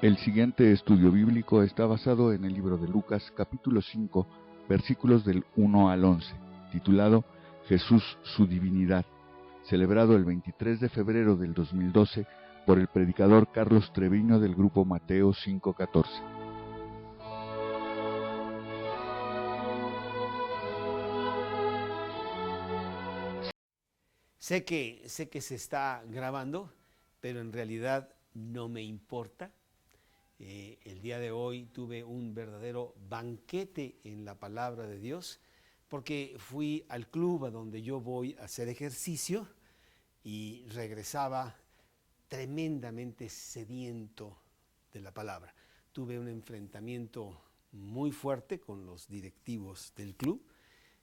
El siguiente estudio bíblico está basado en el libro de Lucas, capítulo 5, versículos del 1 al 11, titulado Jesús, su divinidad, celebrado el 23 de febrero del 2012 por el predicador Carlos Treviño del grupo Mateo 5:14. Sé que se está grabando, pero en realidad no me importa. El día de hoy tuve un verdadero banquete en la palabra de Dios, porque fui al club a donde yo voy a hacer ejercicio y regresaba tremendamente sediento de la palabra. Tuve un enfrentamiento muy fuerte con los directivos del club,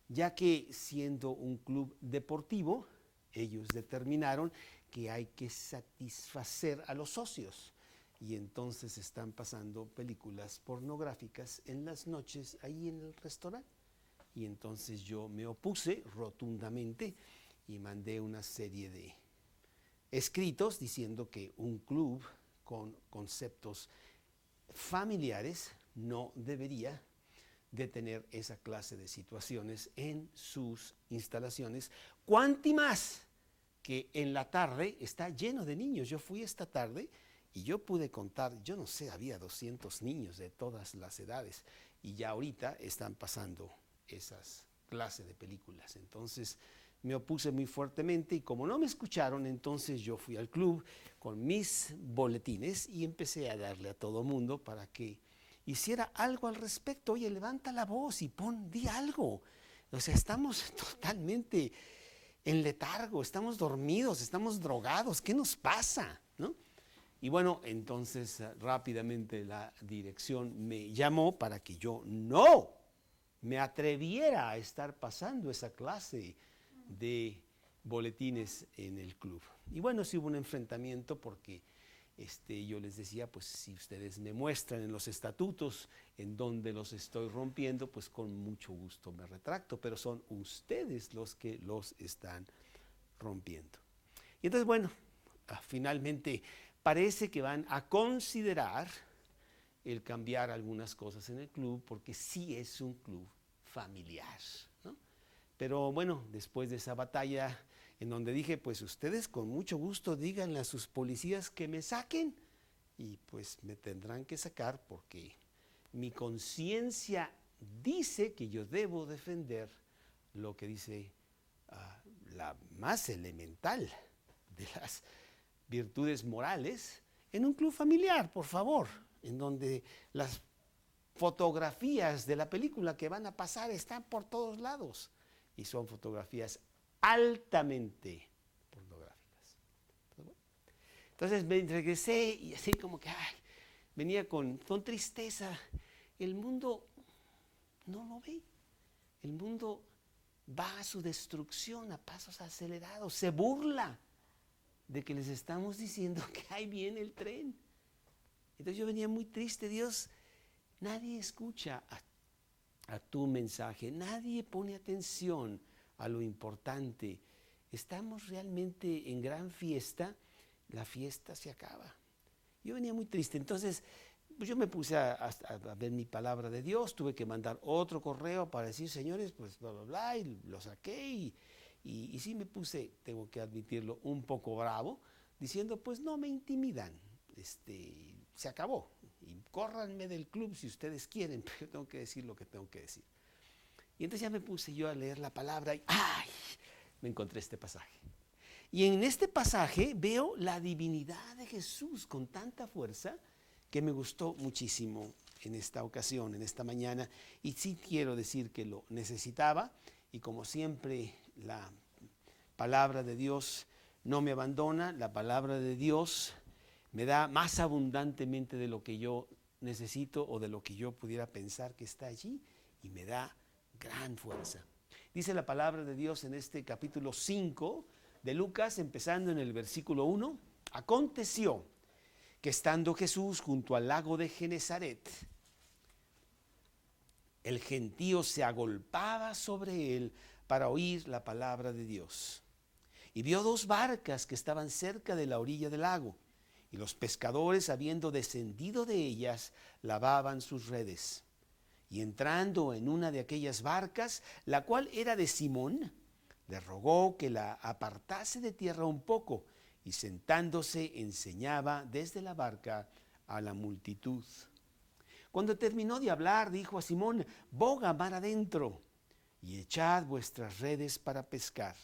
ya que siendo un club deportivo, ellos determinaron que hay que satisfacer a los socios y entonces están pasando películas pornográficas en las noches ahí en el restaurante. Y entonces yo me opuse rotundamente y mandé una serie de escritos diciendo que un club con conceptos familiares no debería de tener esa clase de situaciones en sus instalaciones, cuanti más que en la tarde está lleno de niños. Yo fui esta tarde y yo pude contar, yo no sé, había 200 niños de todas las edades y ya ahorita están pasando esas clases de películas. Entonces me opuse muy fuertemente y como no me escucharon, entonces yo fui al club con mis boletines y empecé a darle a todo mundo para que hiciera algo al respecto. Oye, levanta la voz y di algo. O sea, estamos totalmente en letargo, estamos dormidos, estamos drogados, ¿qué nos pasa? ¿No? Y bueno, entonces rápidamente la dirección me llamó para que yo no me atreviera a estar pasando esa clase de boletines en el club. Y bueno, sí hubo un enfrentamiento porque yo les decía, pues si ustedes me muestran en los estatutos en donde los estoy rompiendo, pues con mucho gusto me retracto, pero son ustedes los que los están rompiendo. Y entonces, bueno, finalmente parece que van a considerar el cambiar algunas cosas en el club, porque sí es un club familiar, ¿no? Pero bueno, después de esa batalla en donde dije, pues ustedes con mucho gusto díganle a sus policías que me saquen, y pues me tendrán que sacar porque mi conciencia dice que yo debo defender lo que dice la más elemental de las virtudes morales en un club familiar, por favor, en donde las fotografías de la película que van a pasar están por todos lados y son fotografías altamente pornográficas. Entonces me regresé y así como que venía con tristeza. El mundo no lo ve. El mundo va a su destrucción a pasos acelerados. Se burla de que les estamos diciendo que ahí viene el tren. Entonces yo venía muy triste. Dios, nadie escucha a tu mensaje, nadie pone atención a lo importante. Estamos realmente en gran fiesta, la fiesta se acaba. Yo venía muy triste, entonces pues yo me puse a ver mi palabra de Dios, tuve que mandar otro correo para decir, señores, pues bla, bla, bla, y lo saqué y sí me puse, tengo que admitirlo, un poco bravo, diciendo, pues no me intimidan, se acabó, y córranme del club si ustedes quieren, pero yo tengo que decir lo que tengo que decir. Y entonces ya me puse yo a leer la palabra y ¡ay! Me encontré este pasaje. Y en este pasaje veo la divinidad de Jesús con tanta fuerza que me gustó muchísimo en esta ocasión, en esta mañana. Y sí quiero decir que lo necesitaba y como siempre la palabra de Dios no me abandona, la palabra de Dios me da más abundantemente de lo que yo necesito o de lo que yo pudiera pensar que está allí y me da gran fuerza. Dice la palabra de Dios en este capítulo 5 de Lucas, empezando en el versículo 1, aconteció que estando Jesús junto al lago de Genezaret, el gentío se agolpaba sobre él para oír la palabra de Dios. Y vio dos barcas que estaban cerca de la orilla del lago. Y los pescadores, habiendo descendido de ellas, lavaban sus redes. Y entrando en una de aquellas barcas, la cual era de Simón, le rogó que la apartase de tierra un poco, y sentándose enseñaba desde la barca a la multitud. Cuando terminó de hablar, dijo a Simón: boga mar adentro y echad vuestras redes para pescar.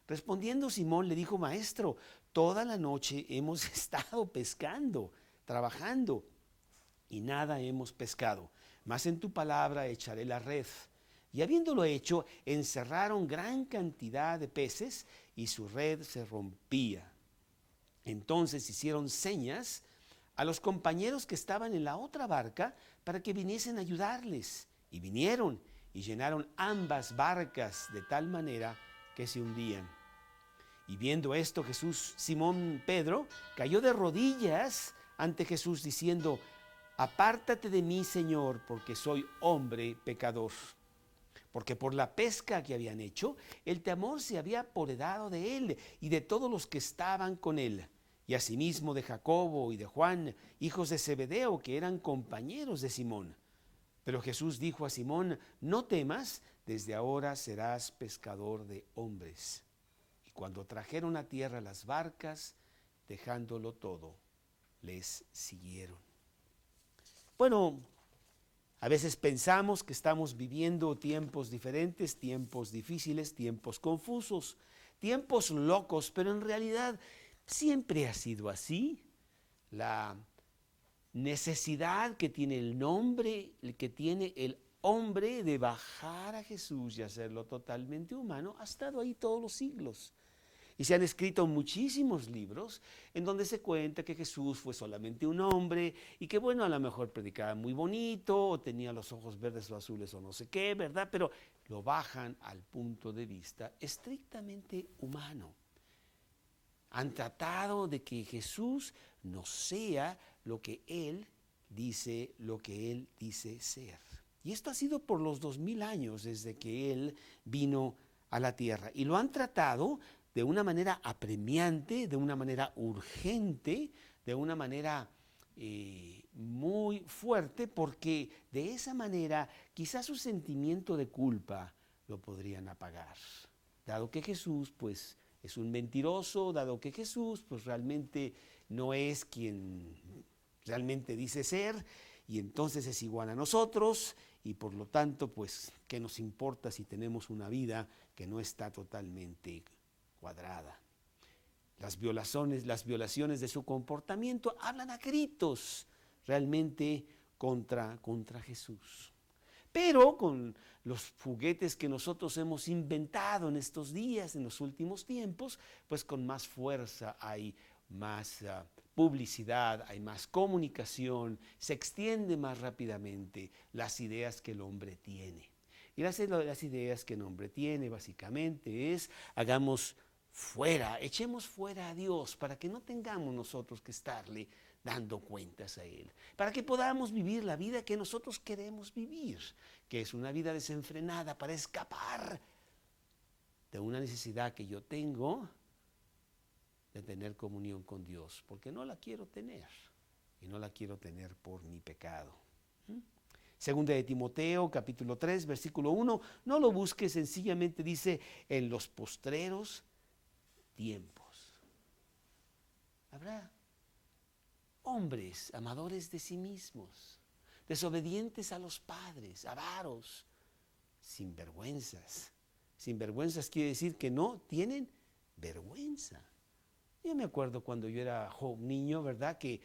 Respondiendo Simón le dijo: Maestro, toda la noche hemos estado pescando, trabajando, y nada hemos pescado, mas en tu palabra echaré la red. Y habiéndolo hecho, encerraron gran cantidad de peces, y su red se rompía. Entonces hicieron señas a los compañeros que estaban en la otra barca para que viniesen a ayudarles. Y vinieron y llenaron ambas barcas de tal manera que se hundían. Y viendo esto, Simón Pedro, cayó de rodillas ante Jesús diciendo: apártate de mí, Señor, porque soy hombre pecador. Porque por la pesca que habían hecho, el temor se había apoderado de él y de todos los que estaban con él, y asimismo de Jacobo y de Juan, hijos de Zebedeo, que eran compañeros de Simón. Pero Jesús dijo a Simón: no temas, desde ahora serás pescador de hombres. Y cuando trajeron a tierra las barcas, dejándolo todo, les siguieron. Bueno, a veces pensamos que estamos viviendo tiempos diferentes, tiempos difíciles, tiempos confusos, tiempos locos, pero en realidad siempre ha sido así. La necesidad que tiene el hombre de bajar a Jesús y hacerlo totalmente humano ha estado ahí todos los siglos. Y se han escrito muchísimos libros en donde se cuenta que Jesús fue solamente un hombre y que, bueno, a lo mejor predicaba muy bonito o tenía los ojos verdes o azules o no sé qué, ¿verdad? Pero lo bajan al punto de vista estrictamente humano. Han tratado de que Jesús no sea lo que Él dice ser. Y esto ha sido por los 2000 años desde que Él vino a la tierra. Y lo han tratado de una manera apremiante, de una manera urgente, de una manera muy fuerte, porque de esa manera quizás su sentimiento de culpa lo podrían apagar. Dado que Jesús, pues, es un mentiroso, dado que Jesús, pues, realmente no es quien realmente dice ser, y entonces es igual a nosotros, y por lo tanto, pues, ¿qué nos importa si tenemos una vida que no está totalmente cuadrada? Las violaciones de su comportamiento hablan a gritos realmente contra Jesús. Pero con los juguetes que nosotros hemos inventado en estos días, en los últimos tiempos, pues con más fuerza hay más publicidad, hay más comunicación, se extiende más rápidamente las ideas que el hombre tiene. Y las ideas que el hombre tiene básicamente es: echemos fuera a Dios para que no tengamos nosotros que estarle dando cuentas a Él, para que podamos vivir la vida que nosotros queremos vivir, que es una vida desenfrenada para escapar de una necesidad que yo tengo de tener comunión con Dios, porque no la quiero tener, y no la quiero tener por mi pecado. Segunda de Timoteo, capítulo 3, versículo 1, no lo busques, sencillamente dice: en los postreros tiempos habrá hombres amadores de sí mismos, desobedientes a los padres, avaros, sinvergüenzas. Sinvergüenzas quiere decir que no tienen vergüenza. Yo me acuerdo cuando yo era niño, ¿verdad? Que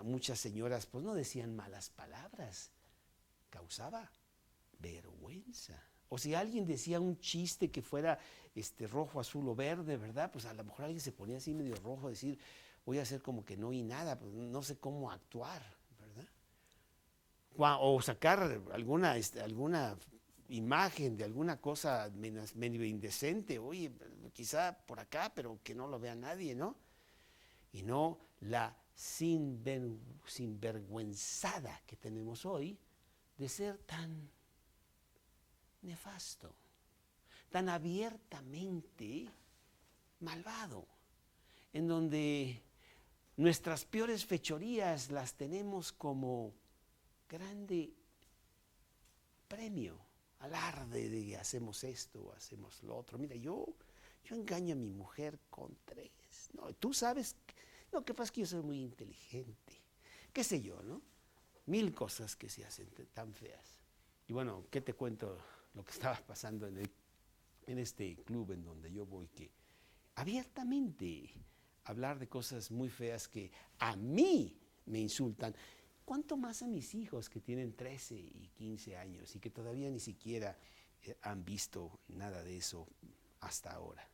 muchas señoras pues no decían malas palabras, causaba vergüenza. O si alguien decía un chiste que fuera rojo, azul o verde, ¿verdad? Pues a lo mejor alguien se ponía así medio rojo, decir: voy a hacer como que no oí nada, pues no sé cómo actuar, ¿verdad? O sacar alguna imagen de alguna cosa medio indecente, oye, quizá por acá, pero que no lo vea nadie, ¿no? Y no la sinvergüenzada que tenemos hoy de ser tan nefasto, tan abiertamente malvado, en donde Nuestras peores fechorías las tenemos como grande premio, alarde de que hacemos esto o hacemos lo otro. Mira, yo engaño a mi mujer con 3. No, tú sabes, lo que pasa es que yo soy muy inteligente. Qué sé yo, ¿no? 1000 cosas que se hacen tan feas. Y bueno, ¿qué te cuento lo que estaba pasando en este club en donde yo voy? Que abiertamente hablar de cosas muy feas que a mí me insultan. ¿Cuánto más a mis hijos que tienen 13 y 15 años y que todavía ni siquiera han visto nada de eso hasta ahora?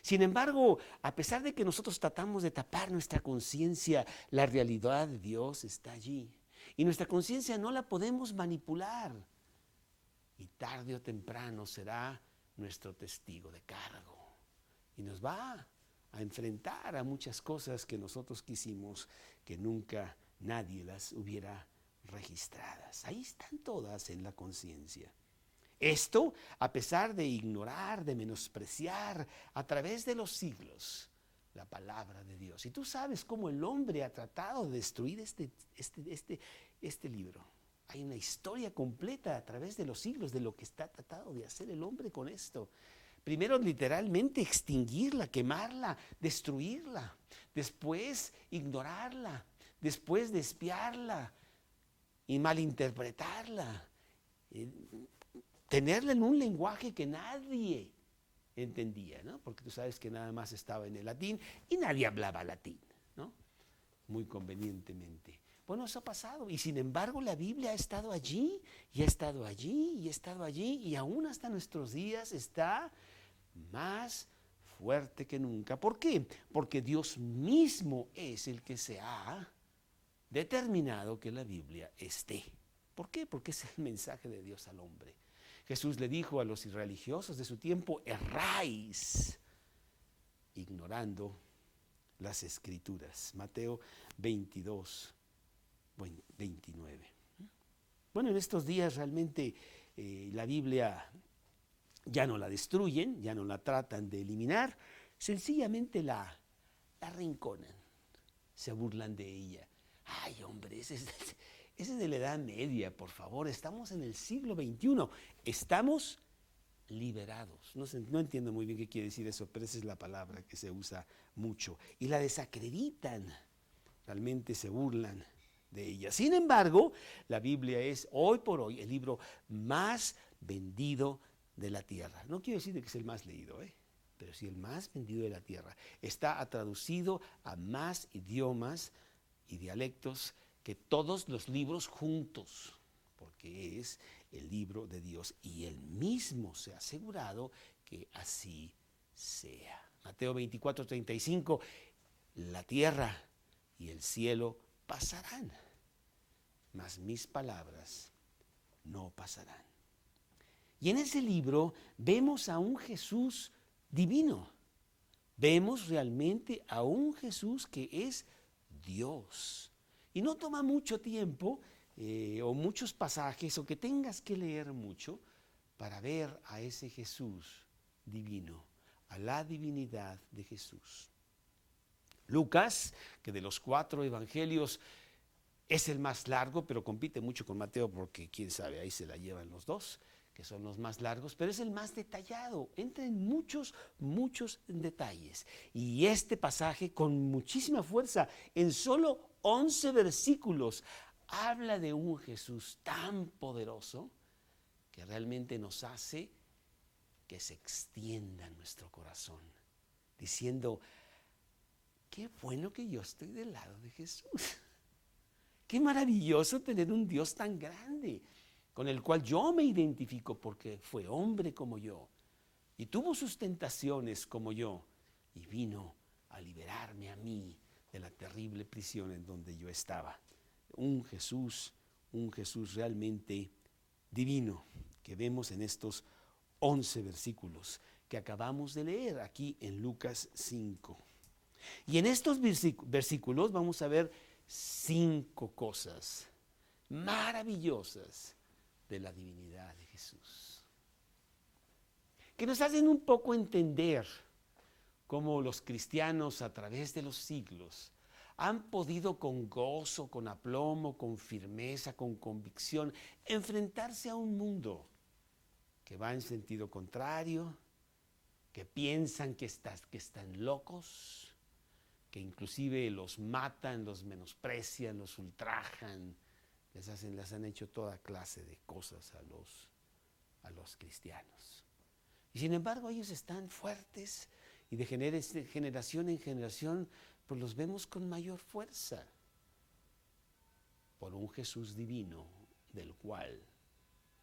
Sin embargo, a pesar de que nosotros tratamos de tapar nuestra conciencia, la realidad de Dios está allí. Y nuestra conciencia no la podemos manipular. Y tarde o temprano será nuestro testigo de cargo. Y nos va a enfrentar a muchas cosas que nosotros quisimos que nunca nadie las hubiera registradas. Ahí están todas en la conciencia. Esto a pesar de ignorar, de menospreciar a través de los siglos la palabra de Dios. Y tú sabes cómo el hombre ha tratado de destruir este libro. Hay una historia completa a través de los siglos de lo que está tratado de hacer el hombre con esto. Primero, literalmente extinguirla, quemarla, destruirla. Después, ignorarla. Después, despiarla y malinterpretarla. Tenerla en un lenguaje que nadie entendía, ¿no? Porque tú sabes que nada más estaba en el latín y nadie hablaba latín, ¿no? Muy convenientemente. Bueno, eso ha pasado y sin embargo la Biblia ha estado allí y ha estado allí y ha estado allí y aún hasta nuestros días está más fuerte que nunca. ¿Por qué? Porque Dios mismo es el que se ha determinado que la Biblia esté. ¿Por qué? Porque es el mensaje de Dios al hombre. Jesús le dijo a los irreligiosos de su tiempo: erráis, ignorando las Escrituras. Mateo 22, 29. Bueno, en estos días realmente la Biblia ya no la destruyen, ya no la tratan de eliminar, sencillamente la arrinconan, se burlan de ella. Ay, hombre, ese es de la Edad Media, por favor, estamos en el siglo XXI, estamos liberados. No entiendo muy bien qué quiere decir eso, pero esa es la palabra que se usa mucho. Y la desacreditan, realmente se burlan de ella. Sin embargo, la Biblia es hoy por hoy el libro más vendido de la tierra. No quiero decir que es el más leído, pero sí el más vendido de la tierra. Está traducido a más idiomas y dialectos que todos los libros juntos, porque es el libro de Dios y Él mismo se ha asegurado que así sea. Mateo 24:35, la tierra y el cielo pasarán, mas mis palabras no pasarán. Y en ese libro vemos a un Jesús divino, vemos realmente a un Jesús que es Dios. Y no toma mucho tiempo o muchos pasajes o que tengas que leer mucho para ver a ese Jesús divino, a la divinidad de Jesús. Lucas, que de los 4 evangelios es el más largo, pero compite mucho con Mateo porque quién sabe, ahí se la llevan los dos, que son los más largos, pero es el más detallado, entra en muchos detalles. Y este pasaje con muchísima fuerza, en solo 11 versículos, habla de un Jesús tan poderoso que realmente nos hace que se extienda nuestro corazón, diciendo: qué bueno que yo estoy del lado de Jesús. Qué maravilloso tener un Dios tan grande, con el cual yo me identifico porque fue hombre como yo y tuvo sus tentaciones como yo y vino a liberarme a mí de la terrible prisión en donde yo estaba. Un Jesús realmente divino que vemos en estos 11 versículos que acabamos de leer aquí en Lucas 5. Y en estos versículos vamos a ver 5 cosas maravillosas de la divinidad de Jesús, que nos hacen un poco entender cómo los cristianos a través de los siglos han podido con gozo, con aplomo, con firmeza, con convicción, enfrentarse a un mundo que va en sentido contrario, que piensan que están locos, que inclusive los matan, los menosprecian, los ultrajan, les han hecho toda clase de cosas a los cristianos. Y sin embargo ellos están fuertes y de generación en generación pues los vemos con mayor fuerza por un Jesús divino del cual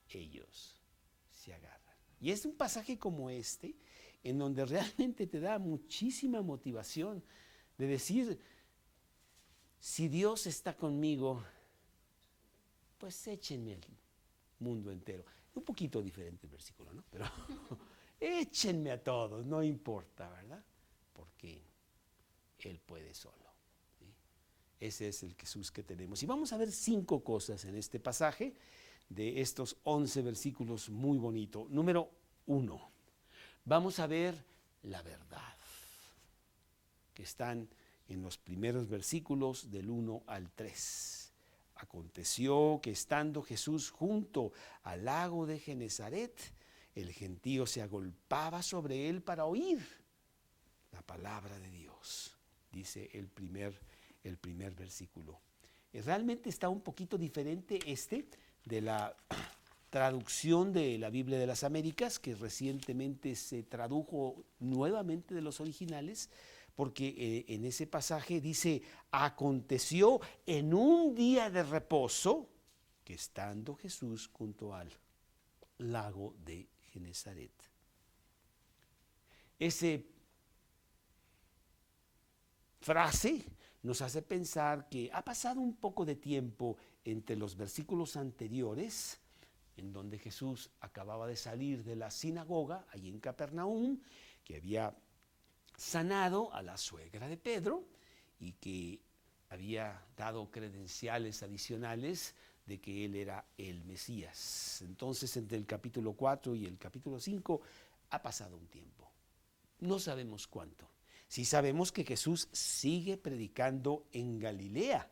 ellos se agarran. Y es un pasaje como este en donde realmente te da muchísima motivación de decir, si Dios está conmigo, pues échenme al mundo entero. Un poquito diferente el versículo, ¿no? Pero échenme a todos, no importa, ¿verdad? Porque Él puede solo. ¿Sí? Ese es el Jesús que tenemos. Y vamos a ver 5 cosas en este pasaje de estos 11 versículos muy bonito. Número 1, vamos a ver la verdad, que están en los primeros versículos del 1 al 3. Aconteció que estando Jesús junto al lago de Genesaret, el gentío se agolpaba sobre él para oír la palabra de Dios, dice el primer versículo. Y realmente está un poquito diferente de la traducción de la Biblia de las Américas, que recientemente se tradujo nuevamente de los originales, porque en ese pasaje dice, aconteció en un día de reposo que estando Jesús junto al lago de Genesaret. Esa frase nos hace pensar que ha pasado un poco de tiempo entre los versículos anteriores, en donde Jesús acababa de salir de la sinagoga, allí en Capernaum, que había sanado a la suegra de Pedro y que había dado credenciales adicionales de que él era el Mesías. Entonces, entre el capítulo 4 y el capítulo 5 ha pasado un tiempo. No sabemos cuánto. Sí sabemos que Jesús sigue predicando en Galilea,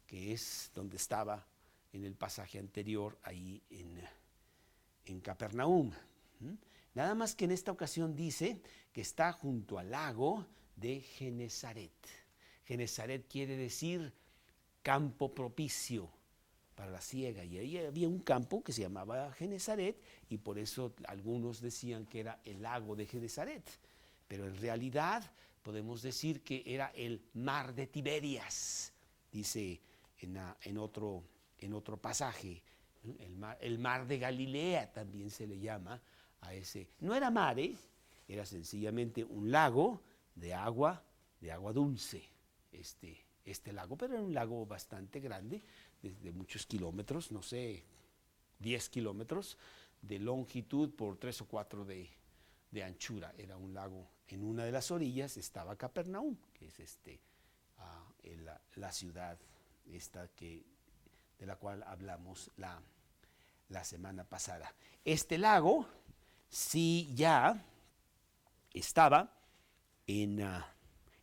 que es donde estaba en el pasaje anterior, ahí en Capernaum. Nada más que en esta ocasión dice que está junto al lago de Genesaret. Genesaret quiere decir campo propicio para la siega, y ahí había un campo que se llamaba Genesaret, y por eso algunos decían que era el lago de Genesaret, pero en realidad podemos decir que era el mar de Tiberias, dice en otro pasaje, el mar de Galilea también se le llama a ese. No era mar, era sencillamente un lago de agua dulce, este lago, pero era un lago bastante grande, de muchos kilómetros, no sé, 10 kilómetros de longitud por 3 o 4 de anchura. Era un lago. En una de las orillas estaba Capernaum, que es la ciudad de la cual hablamos la semana pasada. Este lago sí ya estaba en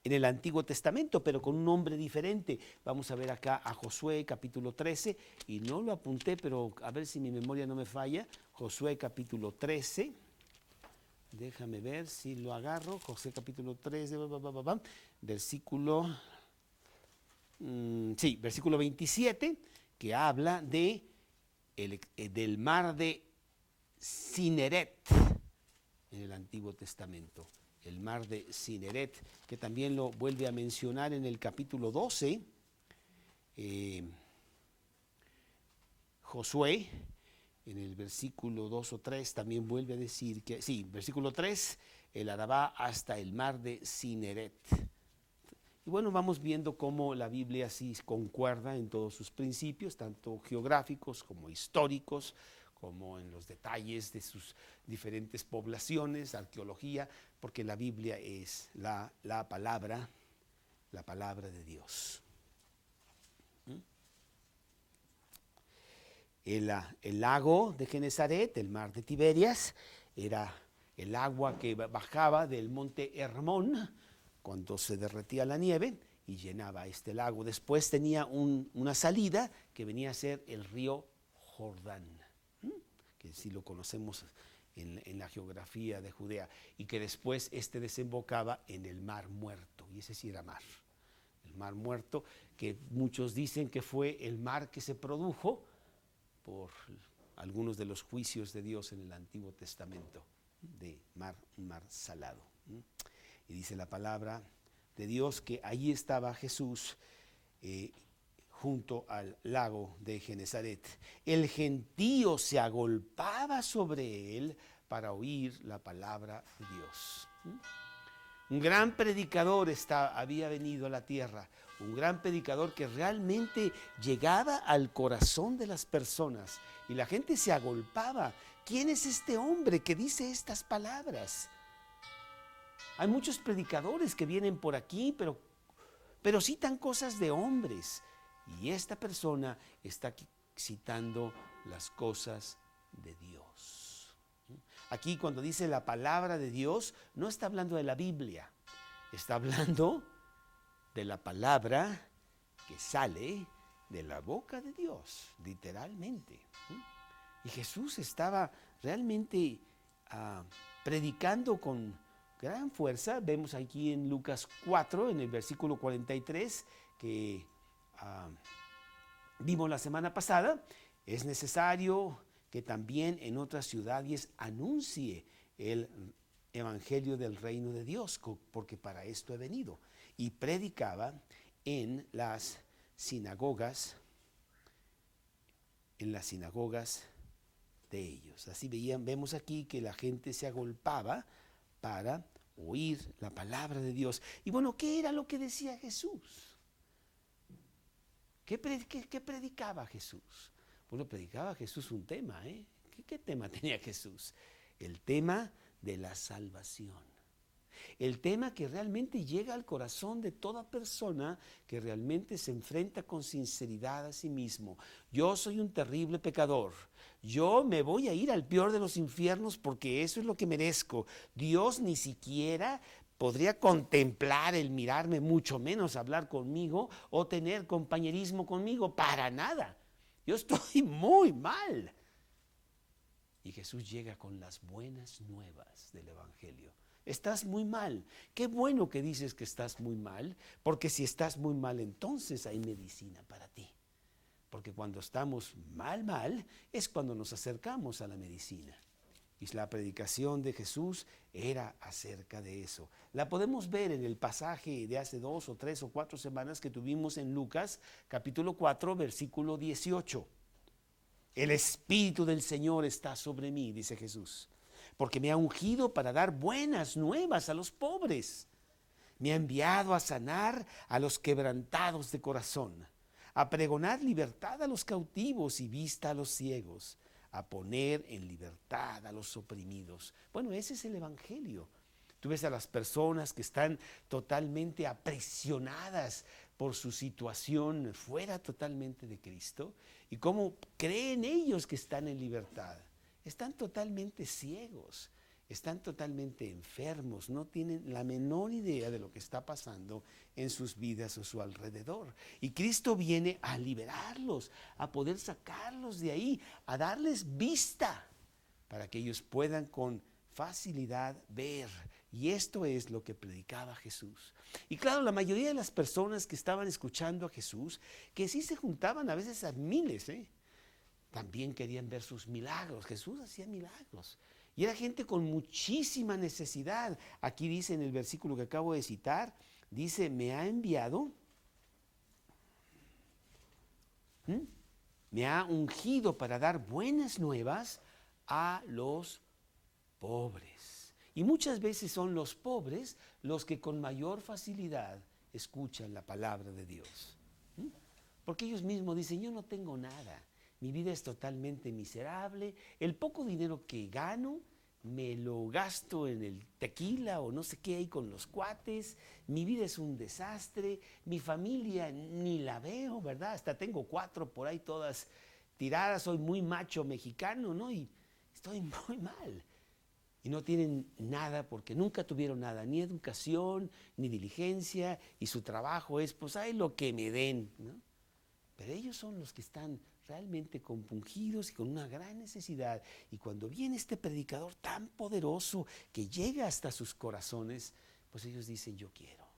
el Antiguo Testamento, pero con un nombre diferente. Vamos a ver acá a Josué capítulo 13, y no lo apunté, pero a ver si mi memoria no me falla. Josué capítulo 13, déjame ver si lo agarro. Josué capítulo 13, versículo 27, que habla del mar de Cineret en el Antiguo Testamento. El mar de Cineret, que también lo vuelve a mencionar en el capítulo 12, Josué, en el versículo 2 o 3, también vuelve a decir que, sí, versículo 3, el Arabá hasta el mar de Cineret. Y bueno, vamos viendo cómo la Biblia así concuerda en todos sus principios, tanto geográficos como históricos, como en los detalles de sus diferentes poblaciones, arqueología, porque la Biblia es la palabra de Dios. El lago de Genesaret, el mar de Tiberias, era el agua que bajaba del monte Hermón cuando se derretía la nieve y llenaba este lago. Después tenía una salida que venía a ser el río Jordán, que sí lo conocemos en la geografía de Judea, y que después desembocaba en el Mar Muerto, y ese sí era mar. El Mar Muerto, que muchos dicen que fue el mar que se produjo por algunos de los juicios de Dios en el Antiguo Testamento, un mar salado. Y dice la palabra de Dios que allí estaba Jesús junto al lago de Genezaret. El gentío se agolpaba sobre él para oír la palabra de Dios. Un gran predicador había venido a la tierra, un gran predicador que realmente llegaba al corazón de las personas y la gente se agolpaba. ¿Quién es este hombre que dice estas palabras? Hay muchos predicadores que vienen por aquí, pero citan cosas de hombres. Y esta persona está citando las cosas de Dios. Aquí cuando dice la palabra de Dios, no está hablando de la Biblia, está hablando de la palabra que sale de la boca de Dios, literalmente. Y Jesús estaba realmente predicando con gran fuerza. Vemos aquí en Lucas 4, en el versículo 43, que vimos la semana pasada. Es necesario que también en otras ciudades anuncie el evangelio del reino de Dios, porque para esto he venido. Y predicaba en las sinagogas de ellos. Así vemos aquí que la gente se agolpaba para oír la palabra de Dios. Y bueno, ¿qué era lo que decía Jesús? ¿Qué predicaba Jesús? Bueno, predicaba Jesús un tema, ¿eh? ¿Qué tema tenía Jesús? El tema de la salvación. El tema que realmente llega al corazón de toda persona que realmente se enfrenta con sinceridad a sí mismo. Yo soy un terrible pecador. Yo me voy a ir al peor de los infiernos porque eso es lo que merezco. Dios ni siquiera podría contemplar el mirarme, mucho menos hablar conmigo o tener compañerismo conmigo, para nada. Yo estoy muy mal. Y Jesús llega con las buenas nuevas del Evangelio. Estás muy mal. Qué bueno que dices que estás muy mal, porque si estás muy mal, entonces hay medicina para ti. Porque cuando estamos mal, es cuando nos acercamos a la medicina. Y la predicación de Jesús era acerca de eso. La podemos ver en el pasaje de hace 2 o 3 o 4 semanas que tuvimos en Lucas, capítulo 4, versículo 18. El Espíritu del Señor está sobre mí, dice Jesús, porque me ha ungido para dar buenas nuevas a los pobres. Me ha enviado a sanar a los quebrantados de corazón, a pregonar libertad a los cautivos y vista a los ciegos, a poner en libertad a los oprimidos. Bueno, ese es el Evangelio. Tú ves a las personas que están totalmente aprisionadas por su situación fuera totalmente de Cristo y cómo creen ellos que están en libertad. Están totalmente ciegos, están totalmente enfermos, no tienen la menor idea de lo que está pasando en sus vidas o su alrededor. Y Cristo viene a liberarlos, a poder sacarlos de ahí, a darles vista para que ellos puedan con facilidad ver. Y esto es lo que predicaba Jesús. Y claro, la mayoría de las personas que estaban escuchando a Jesús, que sí se juntaban a veces a miles, también querían ver sus milagros. Jesús hacía milagros. Y era gente con muchísima necesidad. Aquí dice en el versículo que acabo de citar, dice, me ha enviado, me ha ungido para dar buenas nuevas a los pobres. Y muchas veces son los pobres los que con mayor facilidad escuchan la palabra de Dios. Porque ellos mismos dicen, yo no tengo nada. Mi vida es totalmente miserable. El poco dinero que gano me lo gasto en el tequila o no sé qué hay con los cuates. Mi vida es un desastre. Mi familia ni la veo, ¿verdad? Hasta tengo 4 por ahí todas tiradas. Soy muy macho mexicano, ¿no? Y estoy muy mal. y no tienen nada porque nunca tuvieron nada, ni educación, ni diligencia, y su trabajo es, pues, ay, lo que me den, ¿no? Pero ellos son los que están realmente compungidos y con una gran necesidad. Y cuando viene este predicador tan poderoso que llega hasta sus corazones, pues ellos dicen, yo quiero.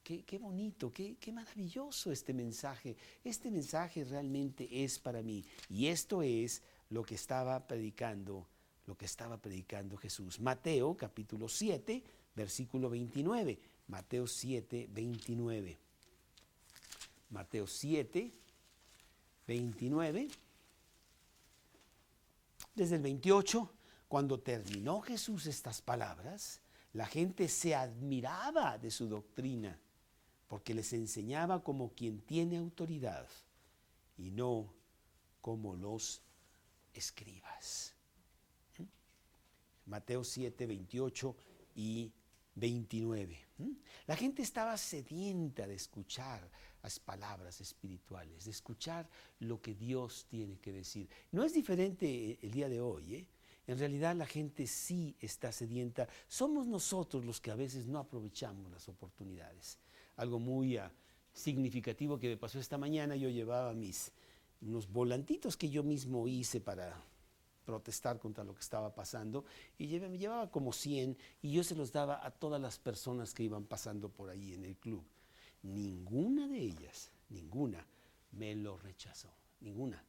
Qué bonito, qué maravilloso este mensaje. Este mensaje realmente es para mí. Y esto es lo que estaba predicando Jesús. Mateo capítulo 7, versículo 29. Mateo 7, 29. Mateo 7, 29. Desde el 28, cuando terminó Jesús estas palabras, la gente se admiraba de su doctrina, porque les enseñaba como quien tiene autoridad y no como los escribas. Mateo 7, 28 y 29. La gente estaba sedienta de escuchar las palabras espirituales, de escuchar lo que Dios tiene que decir. No es diferente el día de hoy, ¿eh? En realidad la gente sí está sedienta. Somos nosotros los que a veces no aprovechamos las oportunidades. Algo muy significativo que me pasó esta mañana, yo llevaba unos volantitos que yo mismo hice para protestar contra lo que estaba pasando, y me llevaba como 100 y yo se los daba a todas las personas que iban pasando por ahí en el club. Ninguna de ellas, ninguna, me lo rechazó, ninguna.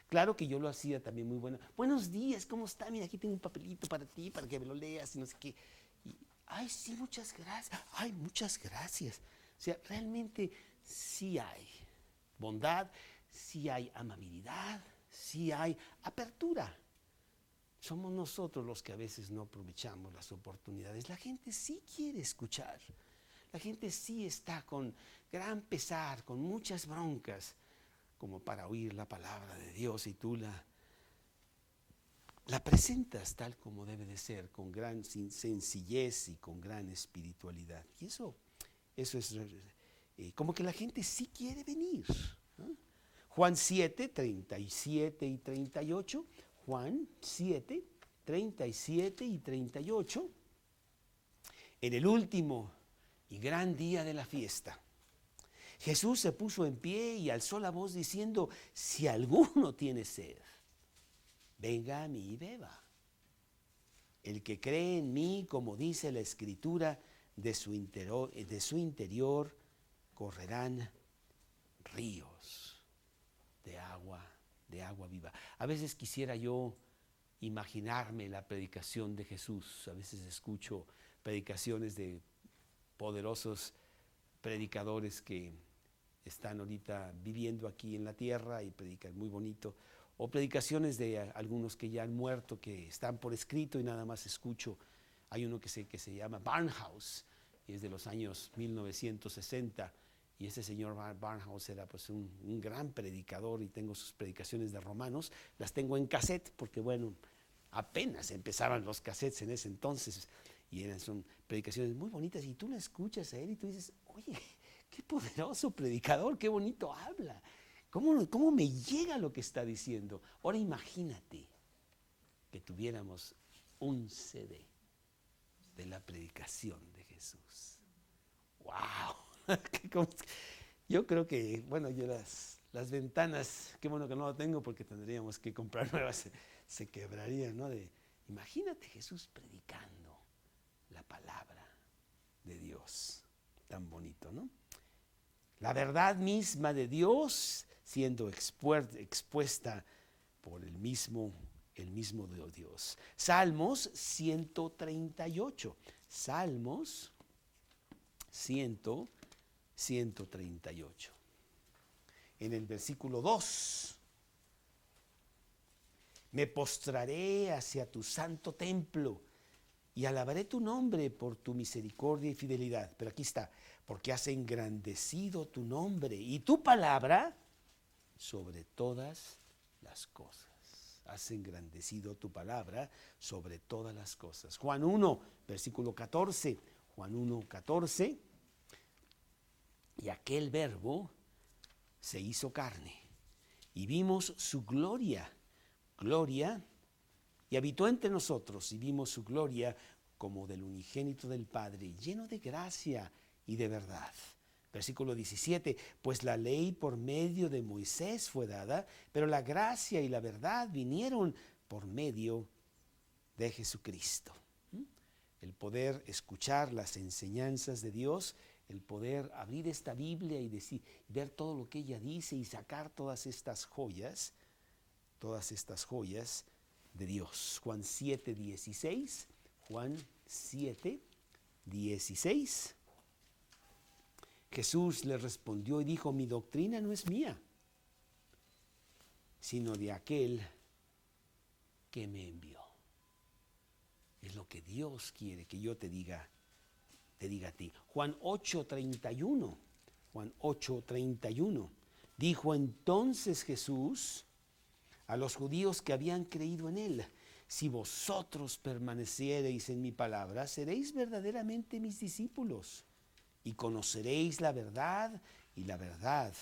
Claro que yo lo hacía también muy bueno. Buenos días, ¿cómo está? Mira, aquí tengo un papelito para ti, para que me lo leas y no sé qué. Y, ay, sí, muchas gracias. Ay, muchas gracias. O sea, realmente sí hay bondad, sí hay amabilidad, sí hay apertura. Somos nosotros los que a veces no aprovechamos las oportunidades. La gente sí quiere escuchar. La gente sí está con gran pesar, con muchas broncas, como para oír la palabra de Dios, y tú la presentas tal como debe de ser, con gran sencillez y con gran espiritualidad. Y eso es como que la gente sí quiere venir, ¿no? Juan 7, 37 y 38. Juan 7, 37 y 38. En el último y gran día de la fiesta, Jesús se puso en pie y alzó la voz diciendo, si alguno tiene sed, venga a mí y beba. El que cree en mí, como dice la Escritura, de su interior correrán ríos de agua viva. A veces quisiera yo imaginarme la predicación de Jesús. A veces escucho predicaciones de poderosos predicadores que están ahorita viviendo aquí en la tierra y predican muy bonito, o predicaciones de algunos que ya han muerto, que están por escrito y nada más escucho. Hay uno que se llama Barnhouse, y es de los años 1960, y ese señor Barnhouse era pues un gran predicador, y tengo sus predicaciones de Romanos, las tengo en cassette, porque bueno, apenas empezaban los cassettes en ese entonces, y son predicaciones muy bonitas, y tú la escuchas a él y tú dices, oye, qué poderoso predicador, qué bonito habla, cómo me llega lo que está diciendo. Ahora imagínate que tuviéramos un CD de la predicación de Jesús. ¡Wow! Yo creo que, bueno, yo las ventanas, qué bueno que no lo tengo porque tendríamos que comprar nuevas, se quebrarían, ¿no? Imagínate Jesús predicando la palabra de Dios, tan bonito, ¿no? La verdad misma de Dios siendo expuesta por el mismo Dios. Salmos 138. Salmos 138. En el versículo 2. Me postraré hacia tu santo templo y alabaré tu nombre por tu misericordia y fidelidad. Pero aquí está, porque has engrandecido tu nombre y tu palabra sobre todas las cosas. Has engrandecido tu palabra sobre todas las cosas. Juan 1, versículo 14. Juan 1, 14. Y aquel verbo se hizo carne y vimos su gloria. Gloria y habitó entre nosotros y vimos su gloria como del unigénito del Padre, lleno de gracia y de verdad. Versículo 17, pues la ley por medio de Moisés fue dada, pero la gracia y la verdad vinieron por medio de Jesucristo. El poder escuchar las enseñanzas de Dios, el poder abrir esta Biblia y ver todo lo que ella dice y sacar todas estas joyas de Dios. Juan 7:16, Juan 7:16. Jesús le respondió y dijo, mi doctrina no es mía, sino de aquel que me envió. Es lo que Dios quiere que yo te diga a ti. Juan 8:31, Juan 8:31. Dijo entonces Jesús a los judíos que habían creído en él, si vosotros permaneciereis en mi palabra, seréis verdaderamente mis discípulos y conoceréis la verdad y la verdad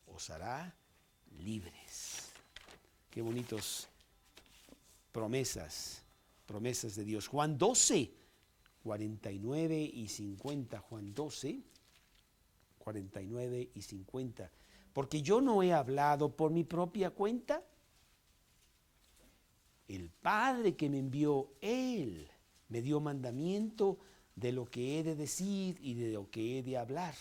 os hará libres. Qué bonitos promesas de Dios. Juan 12, 49 y 50. Juan 12, 49 y 50. Porque yo no he hablado por mi propia cuenta. El Padre que me envió, Él me dio mandamiento de lo que he de decir y de lo que he de hablar.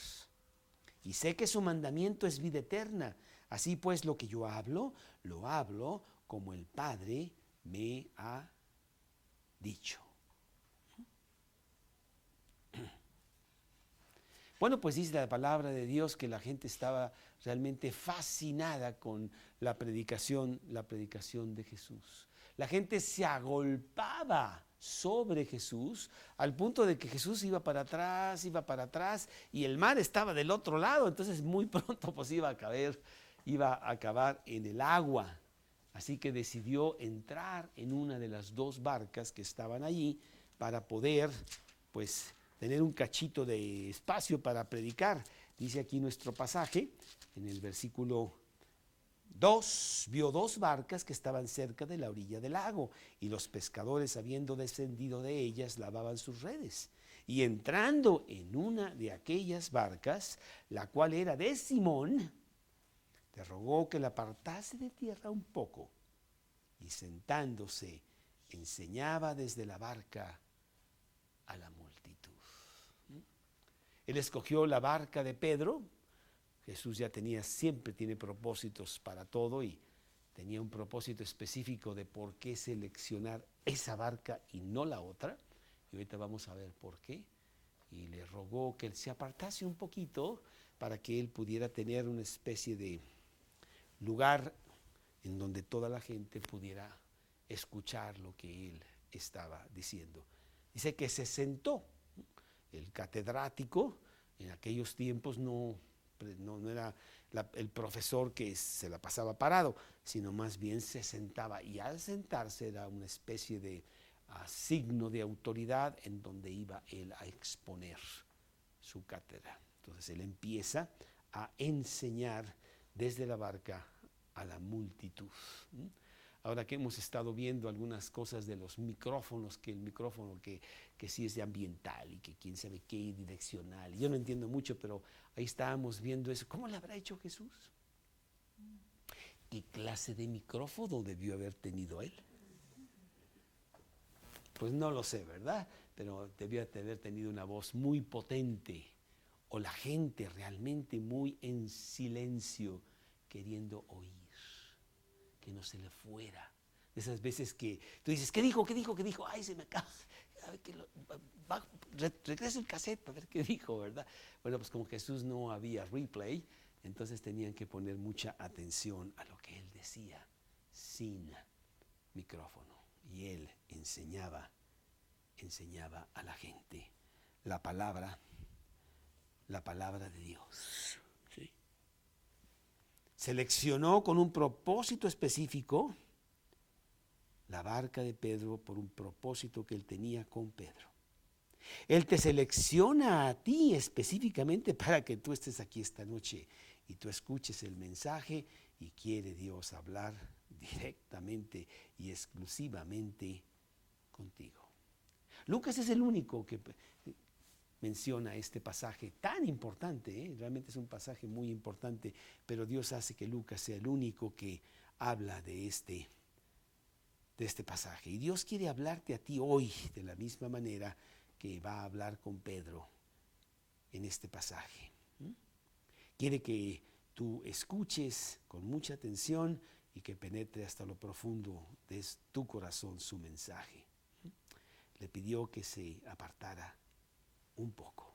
Y sé que su mandamiento es vida eterna. Así pues, lo que yo hablo, lo hablo como el Padre me ha dicho. Bueno, pues dice la palabra de Dios que la gente estaba realmente fascinada con la predicación de Jesús. La gente se agolpaba sobre Jesús al punto de que Jesús iba para atrás y el mar estaba del otro lado, entonces muy pronto pues iba a acabar en el agua. Así que decidió entrar en una de las dos barcas que estaban allí para poder pues tener un cachito de espacio para predicar. Dice aquí nuestro pasaje, en el versículo 2, vio dos barcas que estaban cerca de la orilla del lago, y los pescadores, habiendo descendido de ellas, lavaban sus redes. Y entrando en una de aquellas barcas, la cual era de Simón, le rogó que la apartase de tierra un poco, y sentándose, enseñaba desde la barca a la multitud. Él escogió la barca de Pedro. Jesús siempre tiene propósitos para todo y tenía un propósito específico de por qué seleccionar esa barca y no la otra. Y ahorita vamos a ver por qué. Y le rogó que él se apartase un poquito para que él pudiera tener una especie de lugar en donde toda la gente pudiera escuchar lo que él estaba diciendo. Dice que se sentó. El catedrático en aquellos tiempos no era el profesor que se la pasaba parado, sino más bien se sentaba, y al sentarse era una especie de signo de autoridad en donde iba él a exponer su cátedra. Entonces él empieza a enseñar desde la barca a la multitud. Ahora que hemos estado viendo algunas cosas de los micrófonos, que el micrófono que sí es de ambiental y que quién sabe qué, direccional. Yo no entiendo mucho, pero ahí estábamos viendo eso. ¿Cómo lo habrá hecho Jesús? ¿Qué clase de micrófono debió haber tenido él? Pues no lo sé, ¿verdad? Pero debió haber tenido una voz muy potente, o la gente realmente muy en silencio, queriendo oír, que no se le fuera. Esas veces que tú dices, ¿qué dijo? Ay, se me acaba. Regresa el cassette para ver qué dijo, ¿verdad? Bueno, pues como Jesús no había replay, entonces tenían que poner mucha atención a lo que él decía sin micrófono. Y él enseñaba a la gente la palabra de Dios. ¿Sí? Seleccionó con un propósito específico la barca de Pedro por un propósito que él tenía con Pedro. Él te selecciona a ti específicamente para que tú estés aquí esta noche y tú escuches el mensaje, y quiere Dios hablar directamente y exclusivamente contigo. Lucas es el único que menciona este pasaje tan importante, realmente es un pasaje muy importante, pero Dios hace que Lucas sea el único que habla de este pasaje. Y Dios quiere hablarte a ti hoy de la misma manera que va a hablar con Pedro en este pasaje. Quiere que tú escuches con mucha atención y que penetre hasta lo profundo de tu corazón su mensaje. Le pidió que se apartara un poco.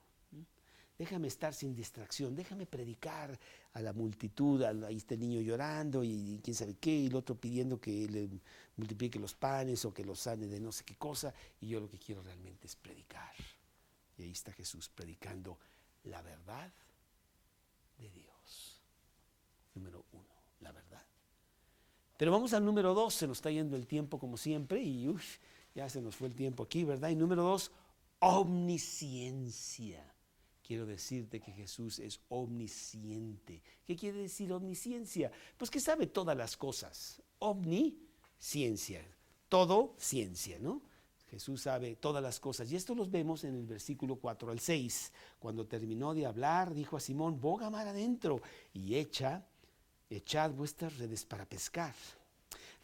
Déjame estar sin distracción, déjame predicar a la multitud, ahí está el niño llorando y quién sabe qué, y el otro pidiendo que le multiplique los panes o que los sane de no sé qué cosa, y yo lo que quiero realmente es predicar. Y ahí está Jesús predicando la verdad de Dios. Número 1, la verdad. Pero vamos al número 2, se nos está yendo el tiempo como siempre, y ya se nos fue el tiempo aquí, ¿verdad? Y número 2, omnisciencia. Quiero decirte que Jesús es omnisciente. ¿Qué quiere decir omnisciencia? Pues que sabe todas las cosas. Omnisciencia. Todo ciencia, ¿no? Jesús sabe todas las cosas. Y esto los vemos en el versículo 4 al 6. Cuando terminó de hablar, dijo a Simón, boga mar adentro y echad vuestras redes para pescar.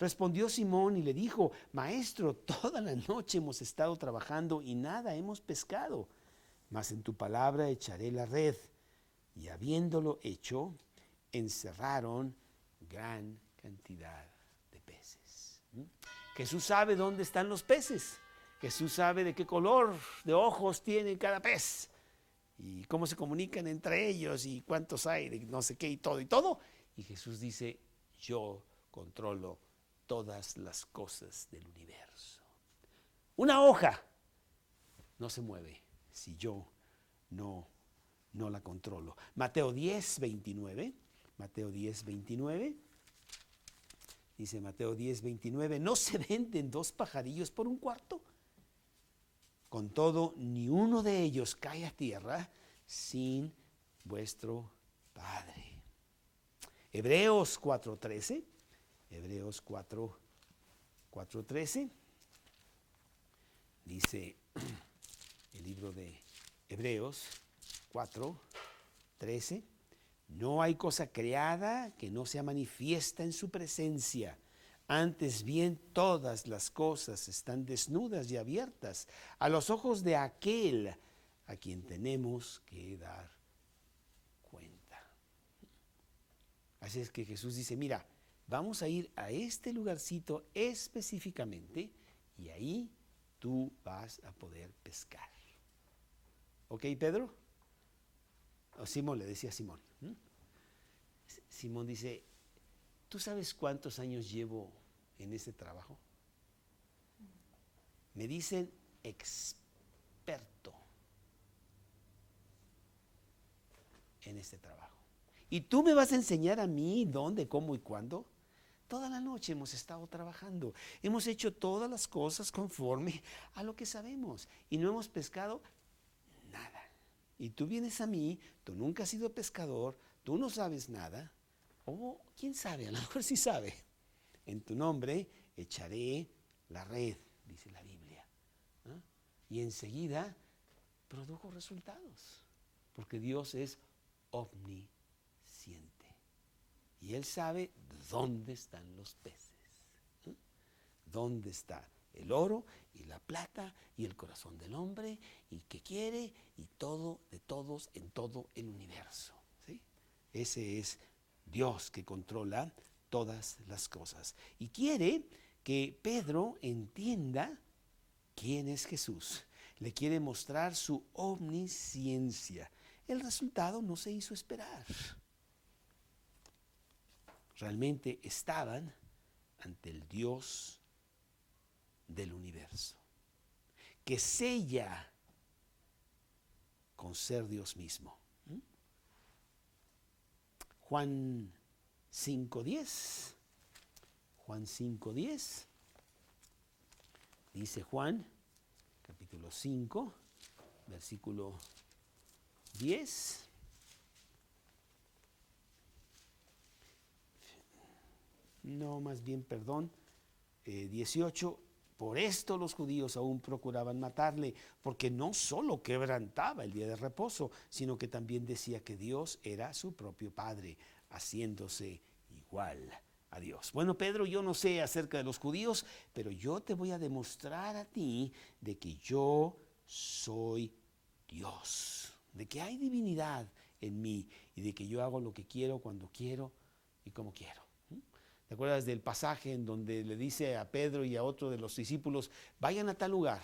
Respondió Simón y le dijo, Maestro, toda la noche hemos estado trabajando y nada hemos pescado. Mas en tu palabra echaré la red. Y habiéndolo hecho, encerraron gran cantidad de peces. Jesús sabe dónde están los peces. Jesús sabe de qué color de ojos tiene cada pez. Y cómo se comunican entre ellos y cuántos hay, de no sé qué y todo y todo. Y Jesús dice, yo controlo todas las cosas del universo. Una hoja no se mueve si yo no la controlo. Mateo 10, 29. Mateo 10, 29. Dice Mateo 10, 29. ¿No se venden 2 pajarillos por un cuarto? Con todo, ni uno de ellos cae a tierra sin vuestro Padre. Hebreos 4:13. Hebreos 4:13. Dice el libro de Hebreos 4:13. No hay cosa creada que no sea manifiesta en su presencia. Antes bien, todas las cosas están desnudas y abiertas a los ojos de aquel a quien tenemos que dar cuenta. Así es que Jesús dice, mira, vamos a ir a este lugarcito específicamente y ahí tú vas a poder pescar. ¿Ok, Pedro? O Simón, le decía Simón. Simón dice, ¿tú sabes cuántos años llevo en este trabajo? Me dicen experto en este trabajo. ¿Y tú me vas a enseñar a mí dónde, cómo y cuándo? Toda la noche hemos estado trabajando. Hemos hecho todas las cosas conforme a lo que sabemos. Y no hemos pescado nada. Y tú vienes a mí, tú nunca has sido pescador, tú no sabes nada. O quién sabe, a lo mejor sí sabe. En tu nombre echaré la red, dice la Biblia. ¿Ah? Y enseguida produjo resultados. Porque Dios es omnisciente. Y Él sabe dónde están los peces. ¿Ah? Dónde está el oro y la plata y el corazón del hombre y qué quiere y todo de todos en todo el universo. ¿Sí? Ese es Dios que controla todas las cosas. Y quiere que Pedro entienda quién es Jesús. Le quiere mostrar su omnisciencia. El resultado no se hizo esperar. Realmente estaban ante el Dios del universo, que sella con ser Dios mismo. Juan 5:10. Juan 5:10. Dice Juan, capítulo 5, versículo 10. no, más bien, perdón, 18, por esto los judíos aún procuraban matarle, porque no solo quebrantaba el día de reposo, sino que también decía que Dios era su propio Padre, haciéndose igual a Dios. Bueno, Pedro, yo no sé acerca de los judíos, pero yo te voy a demostrar a ti de que yo soy Dios, de que hay divinidad en mí y de que yo hago lo que quiero, cuando quiero y como quiero. ¿Te acuerdas del pasaje en donde le dice a Pedro y a otro de los discípulos, vayan a tal lugar,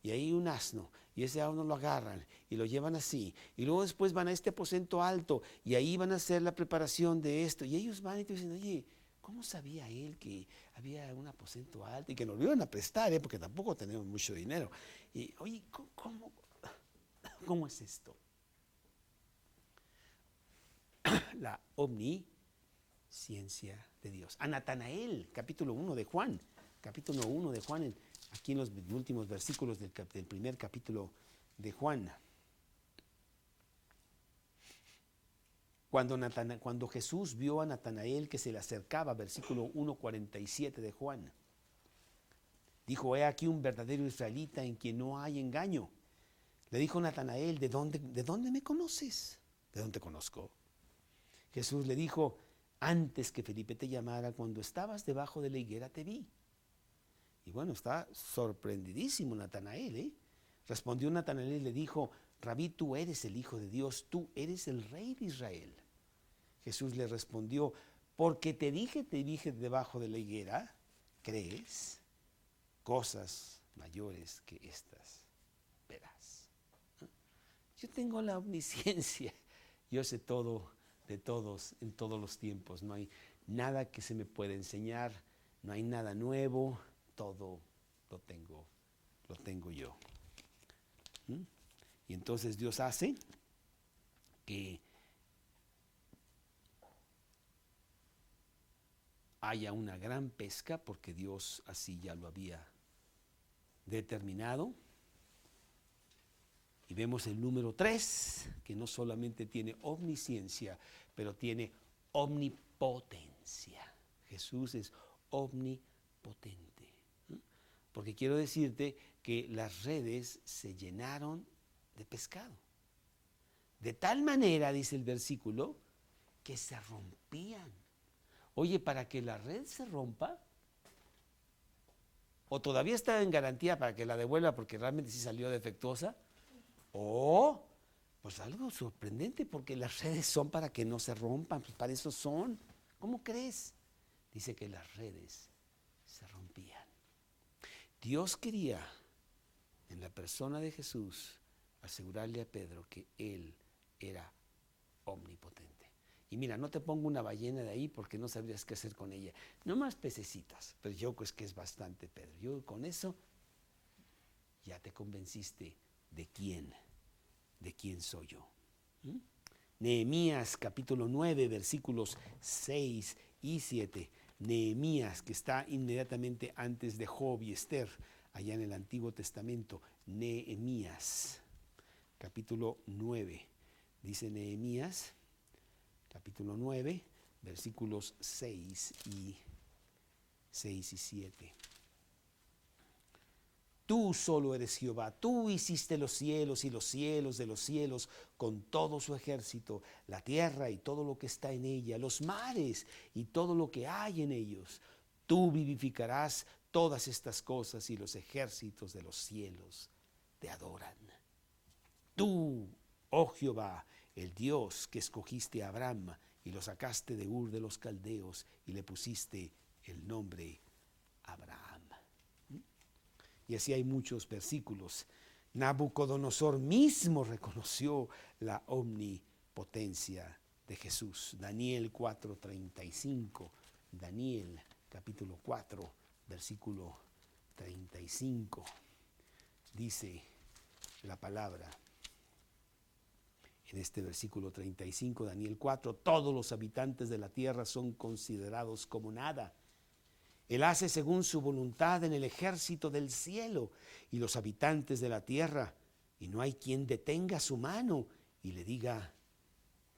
y ahí hay un asno, y ese asno lo agarran y lo llevan así, y luego después van a este aposento alto, y ahí van a hacer la preparación de esto, y ellos van y te dicen, oye, ¿cómo sabía él que había un aposento alto? Y que nos lo iban a prestar, porque tampoco tenemos mucho dinero. Y oye, ¿cómo es esto? La omnisciencia de Dios. A Natanael, capítulo 1 de Juan, aquí en los últimos versículos del primer capítulo de Juan. Cuando Jesús vio a Natanael que se le acercaba, versículo 1:47 de Juan, dijo, he aquí un verdadero israelita en quien no hay engaño. Le dijo Natanael, ¿de dónde me conoces? ¿De dónde te conozco? Jesús le dijo, antes que Felipe te llamara, cuando estabas debajo de la higuera te vi. Y bueno, está sorprendidísimo Natanael, ¿eh? Respondió Natanael y le dijo, Rabí, tú eres el Hijo de Dios, tú eres el Rey de Israel. Jesús le respondió, porque te dije debajo de la higuera, ¿crees? Cosas mayores que estas verás. Yo tengo la omnisciencia, yo sé todo de todos en todos los tiempos, no hay nada que se me pueda enseñar, no hay nada nuevo, todo lo tengo yo. Y entonces Dios hace que haya una gran pesca, porque Dios así ya lo había determinado. Y vemos el número 3, que no solamente tiene omnisciencia, pero tiene omnipotencia. Jesús es omnipotente. Porque quiero decirte que las redes se llenaron de pescado. De tal manera, dice el versículo, que se rompían. Oye, para que la red se rompa, o todavía está en garantía para que la devuelva porque realmente sí salió defectuosa, o pues algo sorprendente, porque las redes son para que no se rompan, pues para eso son. ¿Cómo crees? Dice que las redes se rompían. Dios quería, en la persona de Jesús, asegurarle a Pedro que él era omnipotente. Y mira, no te pongo una ballena de ahí porque no sabrías qué hacer con ella. No más pececitas, pero yo creo que es bastante, Pedro. Yo con eso ya te convenciste de quién soy yo. Nehemías capítulo 9, versículos 6 y 7. Nehemías, que está inmediatamente antes de Job y Esther, allá en el Antiguo Testamento. Nehemías capítulo 9. Dice Nehemías capítulo 9, versículos 6 y 7. Tú solo eres Jehová, tú hiciste los cielos y los cielos de los cielos con todo su ejército, la tierra y todo lo que está en ella, los mares y todo lo que hay en ellos. Tú vivificarás todas estas cosas y los ejércitos de los cielos te adoran. Tú, oh Jehová, el Dios que escogiste a Abraham y lo sacaste de Ur de los Caldeos y le pusiste el nombre Abraham. Y así hay muchos versículos. Nabucodonosor mismo reconoció la omnipotencia de Jesús. Daniel 4:35. Daniel capítulo 4, versículo 35. Dice la palabra en este versículo 35, Daniel 4, todos los habitantes de la tierra son considerados como nada. Él hace según su voluntad en el ejército del cielo y los habitantes de la tierra, y no hay quien detenga su mano y le diga,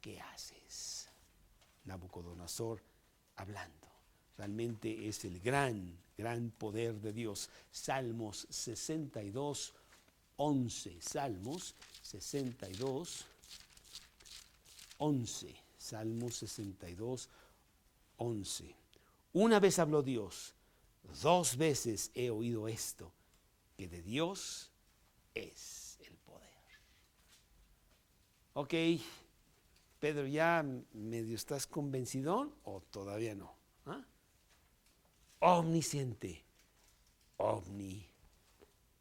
¿qué haces? Nabucodonosor hablando, realmente es el gran poder de Dios. Salmos 62, 11. Salmos 62, 11. Salmos 62, 11. Una vez habló Dios, 2 veces he oído esto, que de Dios es el poder. Ok, Pedro, ¿ya medio estás convencido o todavía no? ¿Ah? Omnisciente,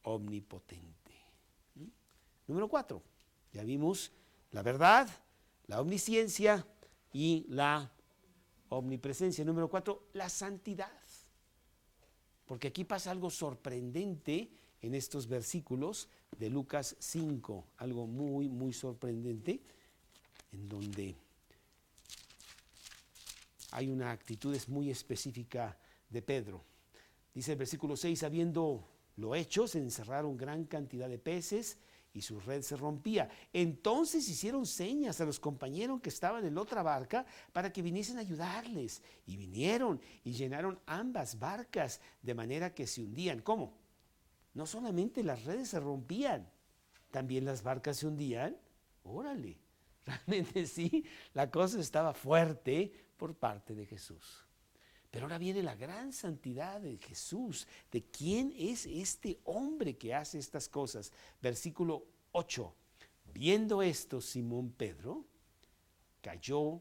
omnipotente. Número 4, ya vimos la verdad, la omnisciencia y la omnipresencia. Número 4, la santidad. Porque aquí pasa algo sorprendente en estos versículos de Lucas 5, algo muy, muy sorprendente, en donde hay una actitud muy específica de Pedro. Dice el versículo 6, habiendo lo hecho, se encerraron gran cantidad de peces y su red se rompía. Entonces hicieron señas a los compañeros que estaban en la otra barca para que viniesen a ayudarles. Y vinieron y llenaron ambas barcas de manera que se hundían. ¿Cómo? No solamente las redes se rompían, también las barcas se hundían. Órale, realmente sí, la cosa estaba fuerte por parte de Jesús. Pero ahora viene la gran santidad de Jesús, de quién es este hombre que hace estas cosas. Versículo 8. Viendo esto, Simón Pedro cayó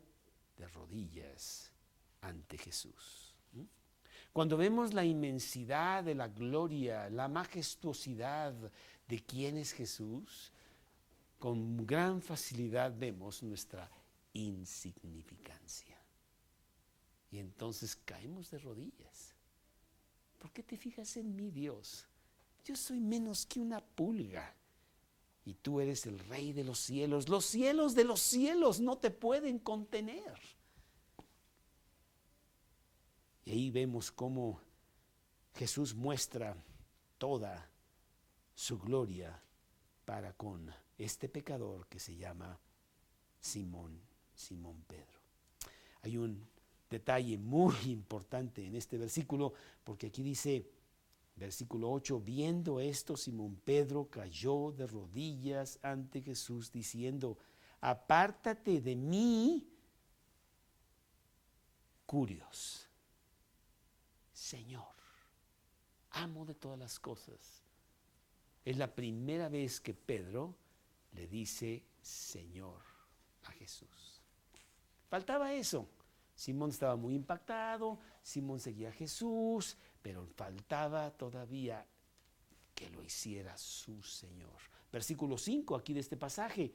de rodillas ante Jesús. Cuando vemos la inmensidad de la gloria, la majestuosidad de quién es Jesús, con gran facilidad vemos nuestra insignificancia. Y entonces caemos de rodillas. ¿Por qué te fijas en mí, Dios? Yo soy menos que una pulga. Y tú eres el Rey de los cielos. Los cielos de los cielos no te pueden contener. Y ahí vemos cómo Jesús muestra toda su gloria para con este pecador que se llama Simón Pedro. Hay un detalle muy importante en este versículo, porque aquí dice, versículo 8, viendo esto, Simón Pedro cayó de rodillas ante Jesús, diciendo, apártate de mí, Curios, Señor, amo de todas las cosas. Es la primera vez que Pedro le dice Señor a Jesús. Faltaba eso. Simón estaba muy impactado, Simón seguía a Jesús, pero faltaba todavía que lo hiciera su Señor. Versículo 5 aquí de este pasaje.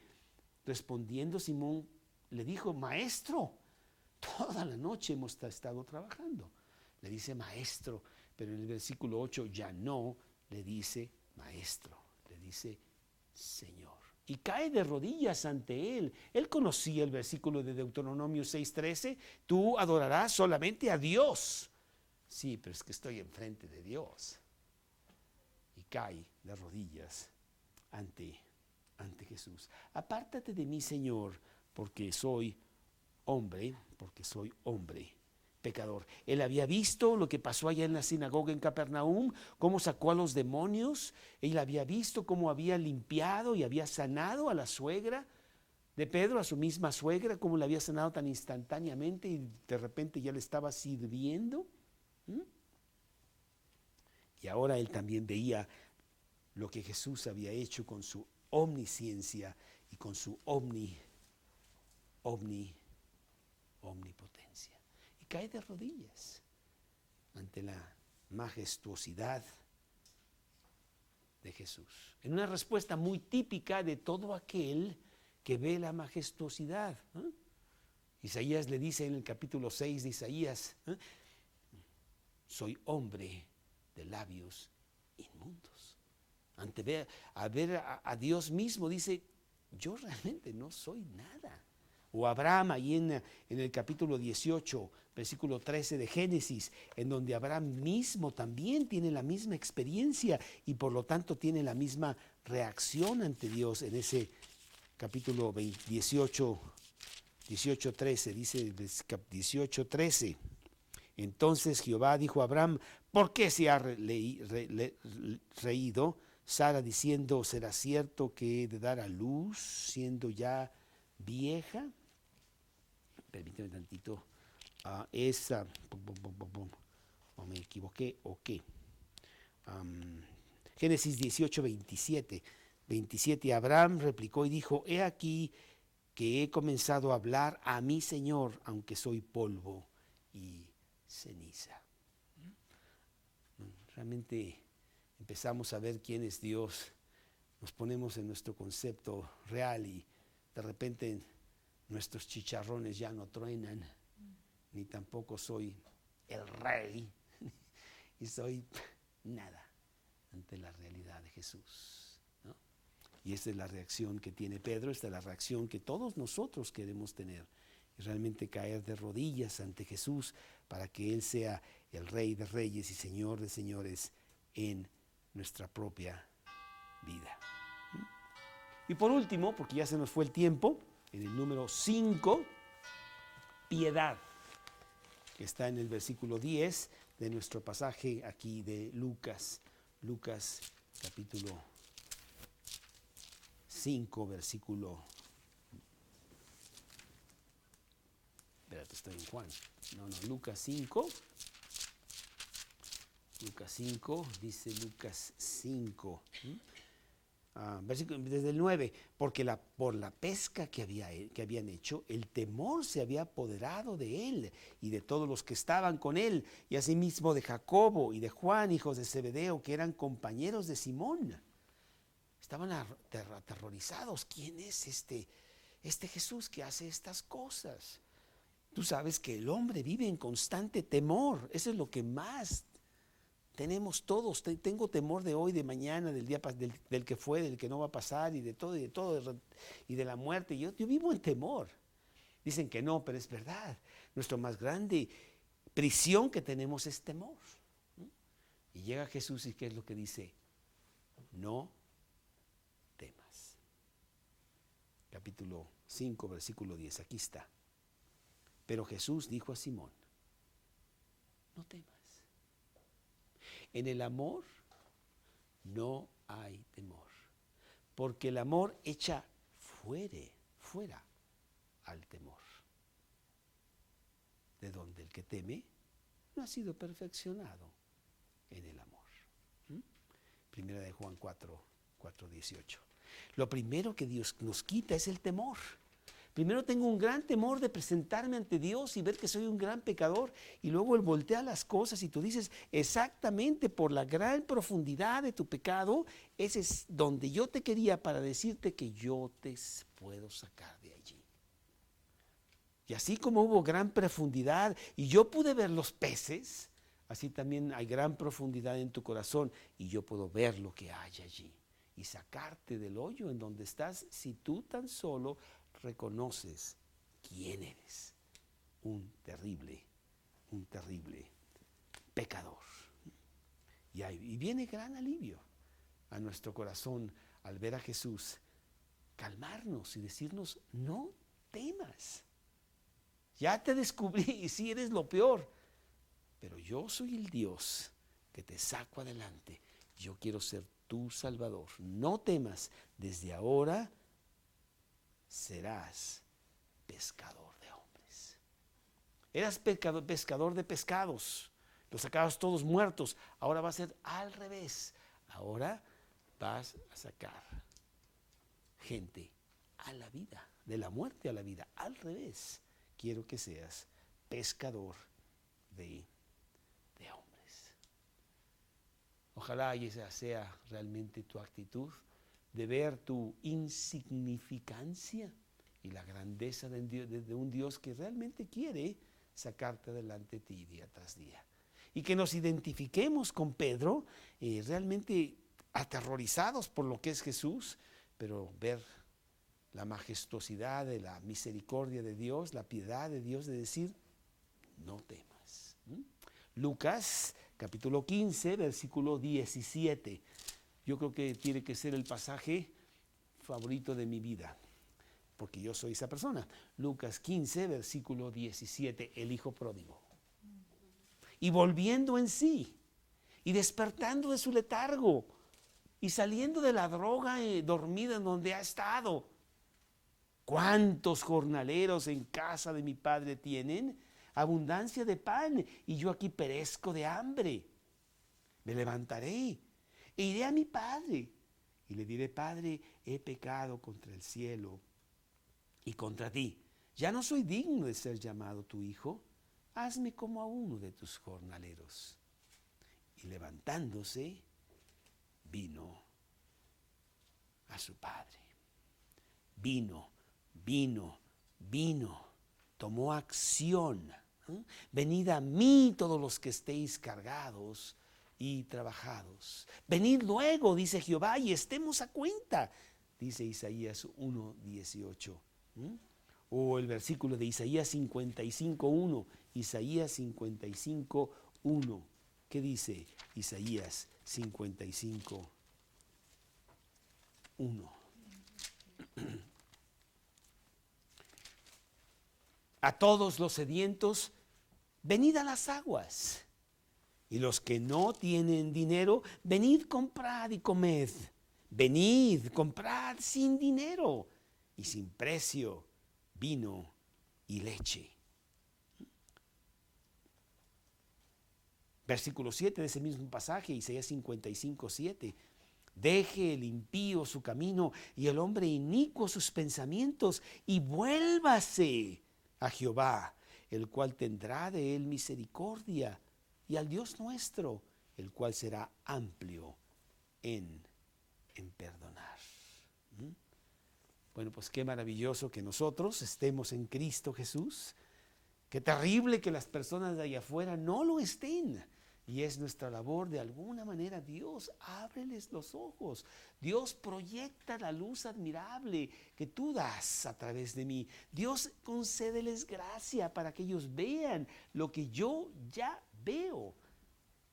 Respondiendo Simón le dijo, Maestro, toda la noche hemos estado trabajando. Le dice Maestro, pero en el versículo 8 ya no le dice Maestro, le dice Señor. Y cae de rodillas ante él. Él conocía el versículo de Deuteronomio 6:13, tú adorarás solamente a Dios. Sí, pero es que estoy enfrente de Dios. Y cae de rodillas ante Jesús. Apártate de mí, Señor, porque soy hombre pecador. Él había visto lo que pasó allá en la sinagoga en Capernaum, cómo sacó a los demonios. Él había visto cómo había limpiado y había sanado a la suegra de Pedro, a su misma suegra, cómo la había sanado tan instantáneamente y de repente ya le estaba sirviendo. Y ahora él también veía lo que Jesús había hecho con su omnisciencia y con su omnipotencia. Y cae de rodillas ante la majestuosidad de Jesús. En una respuesta muy típica de todo aquel que ve la majestuosidad. Isaías le dice en el capítulo 6 de Isaías, soy hombre de labios inmundos. Ante ver a Dios mismo dice, yo realmente no soy nada. O Abraham ahí en el capítulo 18, versículo 13 de Génesis, en donde Abraham mismo también tiene la misma experiencia y por lo tanto tiene la misma reacción ante Dios en ese capítulo 18, 13, dice 18, 13. Entonces Jehová dijo a Abraham: ¿por qué se ha reído Sara diciendo, será cierto que he de dar a luz siendo ya vieja? Permíteme tantito. ¿O me equivoqué o qué? Génesis 18, 27. Abraham replicó y dijo: he aquí que he comenzado a hablar a mi Señor, aunque soy polvo y ceniza. Realmente empezamos a ver quién es Dios, nos ponemos en nuestro concepto real y de repente nuestros chicharrones ya no truenan, ni tampoco soy el rey, y soy nada ante la realidad de Jesús, ¿no? Y esta es la reacción que tiene Pedro, esta es la reacción que todos nosotros queremos tener, y realmente caer de rodillas ante Jesús para que Él sea el Rey de Reyes y Señor de Señores en nuestra propia vida. Y por último, porque ya se nos fue el tiempo, en el número 5, piedad, que está en el versículo 10 de nuestro pasaje aquí de Lucas capítulo 5, versículo... Espérate, estoy en Juan. Lucas 5. Dice Lucas 5. Desde el 9, porque por la pesca que habían hecho, el temor se había apoderado de él y de todos los que estaban con él, y asimismo de Jacobo y de Juan, hijos de Zebedeo, que eran compañeros de Simón. Estaban aterrorizados. ¿Quién es este Jesús que hace estas cosas? Tú sabes que el hombre vive en constante temor. Eso es lo que más tenemos todos. Tengo temor de hoy, de mañana, del día del que fue, del que no va a pasar, y de todo, y de la muerte. Yo vivo en temor. Dicen que no, pero es verdad. Nuestra más grande prisión que tenemos es temor. Y llega Jesús, y ¿qué es lo que dice? No temas. Capítulo 5, versículo 10. Aquí está. Pero Jesús dijo a Simón: no temas. En el amor no hay temor, porque el amor echa fuera al temor, de donde el que teme no ha sido perfeccionado en el amor. Primera de Juan 4:18. Lo primero que Dios nos quita es el temor. Primero tengo un gran temor de presentarme ante Dios y ver que soy un gran pecador, y luego Él voltea las cosas y tú dices, exactamente por la gran profundidad de tu pecado, ese es donde yo te quería, para decirte que yo te puedo sacar de allí. Y así como hubo gran profundidad y yo pude ver los peces, así también hay gran profundidad en tu corazón y yo puedo ver lo que hay allí y sacarte del hoyo en donde estás, si tú tan solo reconoces quién eres, un terrible pecador. Y viene gran alivio a nuestro corazón al ver a Jesús calmarnos y decirnos: no temas, ya te descubrí y sí eres lo peor, pero yo soy el Dios que te saco adelante. Yo quiero ser tu Salvador. No temas, desde ahora serás pescador de hombres. Eras pescador de pescados, los sacabas todos muertos. Ahora va a ser al revés. Ahora vas a sacar gente a la vida, de la muerte a la vida, al revés. Quiero que seas pescador de hombres. Ojalá esa sea realmente tu actitud, de ver tu insignificancia y la grandeza de un Dios que realmente quiere sacarte adelante de ti día tras día. Y que nos identifiquemos con Pedro, realmente aterrorizados por lo que es Jesús, pero ver la majestuosidad de la misericordia de Dios, la piedad de Dios, de decir: no temas. Lucas capítulo 15, versículo 17. Yo creo que tiene que ser el pasaje favorito de mi vida, porque yo soy esa persona. Lucas 15, versículo 17, el hijo pródigo. y volviendo en sí y despertando de su letargo y saliendo de la droga dormida en donde ha estado. ¿Cuántos jornaleros en casa de mi padre tienen abundancia de pan y yo aquí perezco de hambre? Me levantaré e iré a mi padre y le diré: Padre, he pecado contra el cielo y contra ti. Ya no soy digno de ser llamado tu hijo. Hazme como a uno de tus jornaleros. Y levantándose, vino a su padre. Vino. Tomó acción. Venid a mí todos los que estéis cargados y trabajados. Venid luego, dice Jehová, y estemos a cuenta, dice Isaías 1:18. O el versículo de Isaías 55:1. Isaías 55:1. ¿Qué dice Isaías 55:1? A todos los sedientos, venid a las aguas. Y los que no tienen dinero, venid, comprad y comed. Venid, comprad sin dinero y sin precio vino y leche. Versículo 7 de ese mismo pasaje, Isaías 55:7. Deje el impío su camino y el hombre inicuo sus pensamientos, y vuélvase a Jehová, el cual tendrá de él misericordia, y al Dios nuestro, el cual será amplio en perdonar. Bueno, pues qué maravilloso que nosotros estemos en Cristo Jesús. Qué terrible que las personas de allá afuera no lo estén. Y es nuestra labor, de alguna manera. Dios, ábreles los ojos. Dios, proyecta la luz admirable que tú das a través de mí. Dios, concédeles gracia para que ellos vean lo que yo ya veo,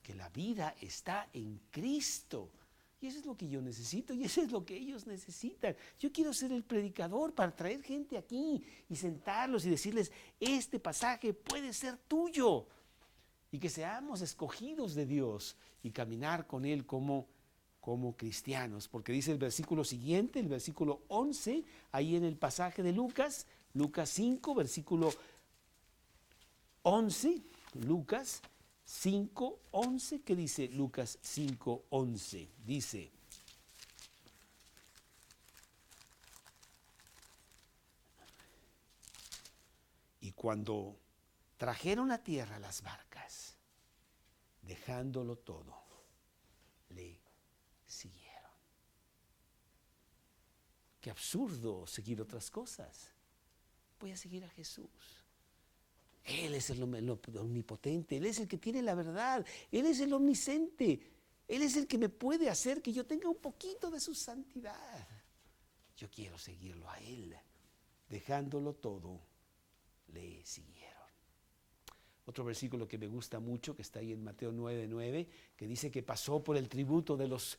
que la vida está en Cristo. Y eso es lo que yo necesito, y eso es lo que ellos necesitan. Yo quiero ser el predicador para traer gente aquí y sentarlos y decirles: este pasaje puede ser tuyo. Y que seamos escogidos de Dios y caminar con Él como cristianos. Porque dice el versículo siguiente, el versículo 11, ahí en el pasaje de Lucas 5, versículo 11, Lucas 5:11. ¿Qué dice Lucas 5:11? Dice: y cuando trajeron a tierra las barcas, dejándolo todo, le siguieron. Qué absurdo seguir otras cosas. Voy a seguir a Jesús. Él es el omnipotente, Él es el que tiene la verdad, Él es el omnisciente, Él es el que me puede hacer que yo tenga un poquito de su santidad. Yo quiero seguirlo a Él. Dejándolo todo, le siguieron. Otro versículo que me gusta mucho, que está ahí en Mateo 9:9, que dice que pasó por el tributo de los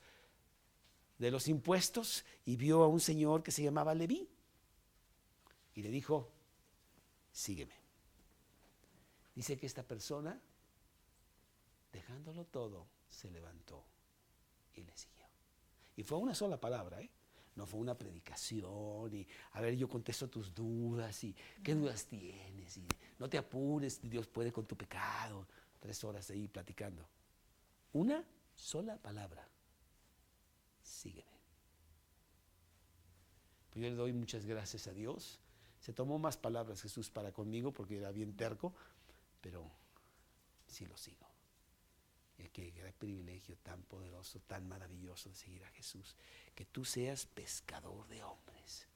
impuestos y vio a un señor que se llamaba Leví y le dijo: sígueme. Dice que esta persona, dejándolo todo, se levantó y le siguió. Y fue una sola palabra, no fue una predicación y a ver, yo contesto tus dudas y qué dudas tienes y no te apures, Dios puede con tu pecado. 3 horas ahí platicando. Una sola palabra: sígueme. Pues yo le doy muchas gracias a Dios. Se tomó más palabras Jesús para conmigo porque era bien terco, pero sí lo sigo. Y qué gran privilegio tan poderoso, tan maravilloso de seguir a Jesús. Que tú seas pescador de hombres.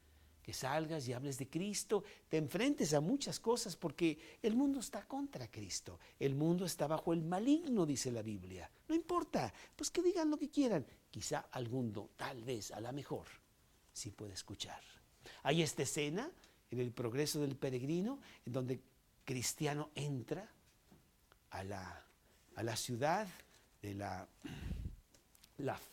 Que salgas y hables de Cristo, te enfrentes a muchas cosas porque el mundo está contra Cristo. El mundo está bajo el maligno, dice la Biblia. No importa, pues que digan lo que quieran. Quizá alguno, tal vez, a lo mejor, sí puede escuchar. Hay esta escena en El Progreso del Peregrino, en donde Cristiano entra a la ciudad de la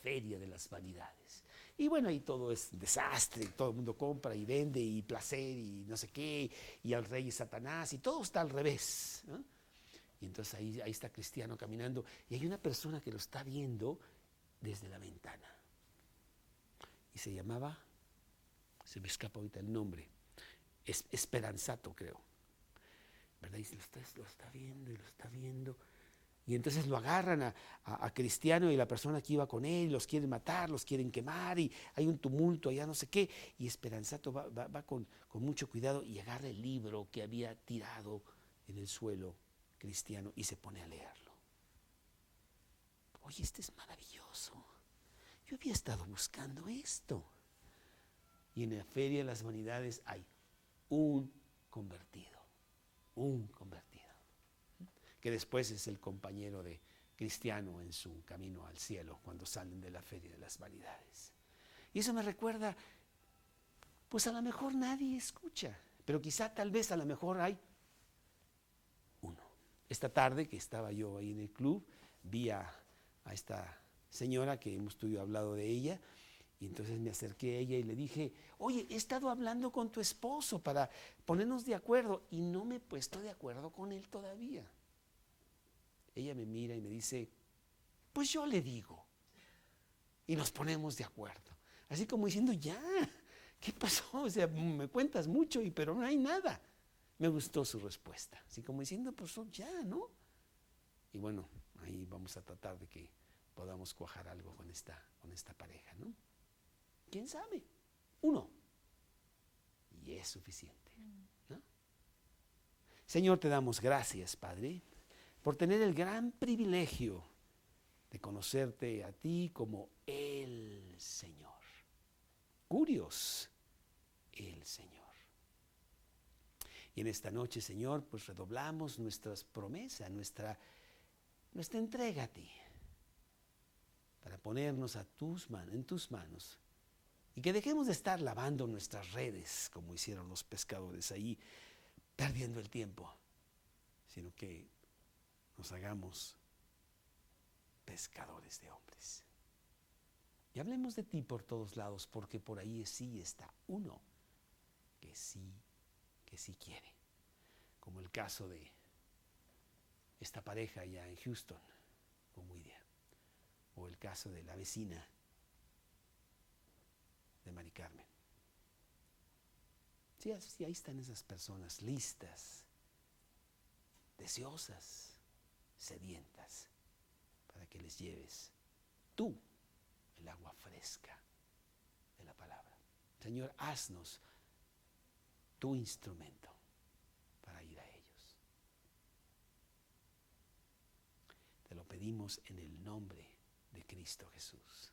feria de las vanidades. Y bueno, ahí todo es desastre, todo el mundo compra y vende y placer y no sé qué, y al rey Satanás, y todo está al revés, ¿no? Y entonces ahí está Cristiano caminando y hay una persona que lo está viendo desde la ventana. Y se llamaba, se me escapa ahorita el nombre, Esperanzato, creo. ¿Verdad? Y lo está viendo y lo está viendo. Y entonces lo agarran a Cristiano y la persona que iba con él, los quieren matar, los quieren quemar y hay un tumulto allá no sé qué. Y Esperanzato va con mucho cuidado y agarra el libro que había tirado en el suelo Cristiano y se pone a leerlo. Oye, este es maravilloso. Yo había estado buscando esto. Y en la Feria de las Vanidades hay un convertido, que después es el compañero de Cristiano en su camino al cielo cuando salen de la Feria de las Vanidades. Y eso me recuerda, pues a lo mejor nadie escucha, pero quizá tal vez a lo mejor hay uno. Esta tarde que estaba yo ahí en el club, vi a esta señora que hemos hablado de ella, y entonces me acerqué a ella y le dije, oye, he estado hablando con tu esposo para ponernos de acuerdo y no me he puesto de acuerdo con él todavía. Ella me mira y me dice, pues yo le digo. Y nos ponemos de acuerdo. Así como diciendo, ya, ¿qué pasó? O sea, me cuentas mucho, pero no hay nada. Me gustó su respuesta. Así como diciendo, pues ya, ¿no? Y bueno, ahí vamos a tratar de que podamos cuajar algo con esta pareja, ¿no? ¿Quién sabe? Uno. Y es suficiente, ¿no? Señor, te damos gracias, Padre, por tener el gran privilegio de conocerte a ti como el Señor. Curios, el Señor. Y en esta noche, Señor, pues redoblamos nuestras promesas, nuestra entrega a ti, para ponernos en tus manos. Y que dejemos de estar lavando nuestras redes, como hicieron los pescadores ahí, perdiendo el tiempo, sino que nos hagamos pescadores de hombres. Y hablemos de ti por todos lados, porque por ahí sí está uno que sí quiere. Como el caso de esta pareja allá en Houston, con Widia, o el caso de la vecina de Mari Carmen. Sí, ahí están esas personas listas, deseosas, sedientas, para que les lleves tú el agua fresca de la palabra. Señor, haznos tu instrumento para ir a ellos. Te lo pedimos en el nombre de Cristo Jesús.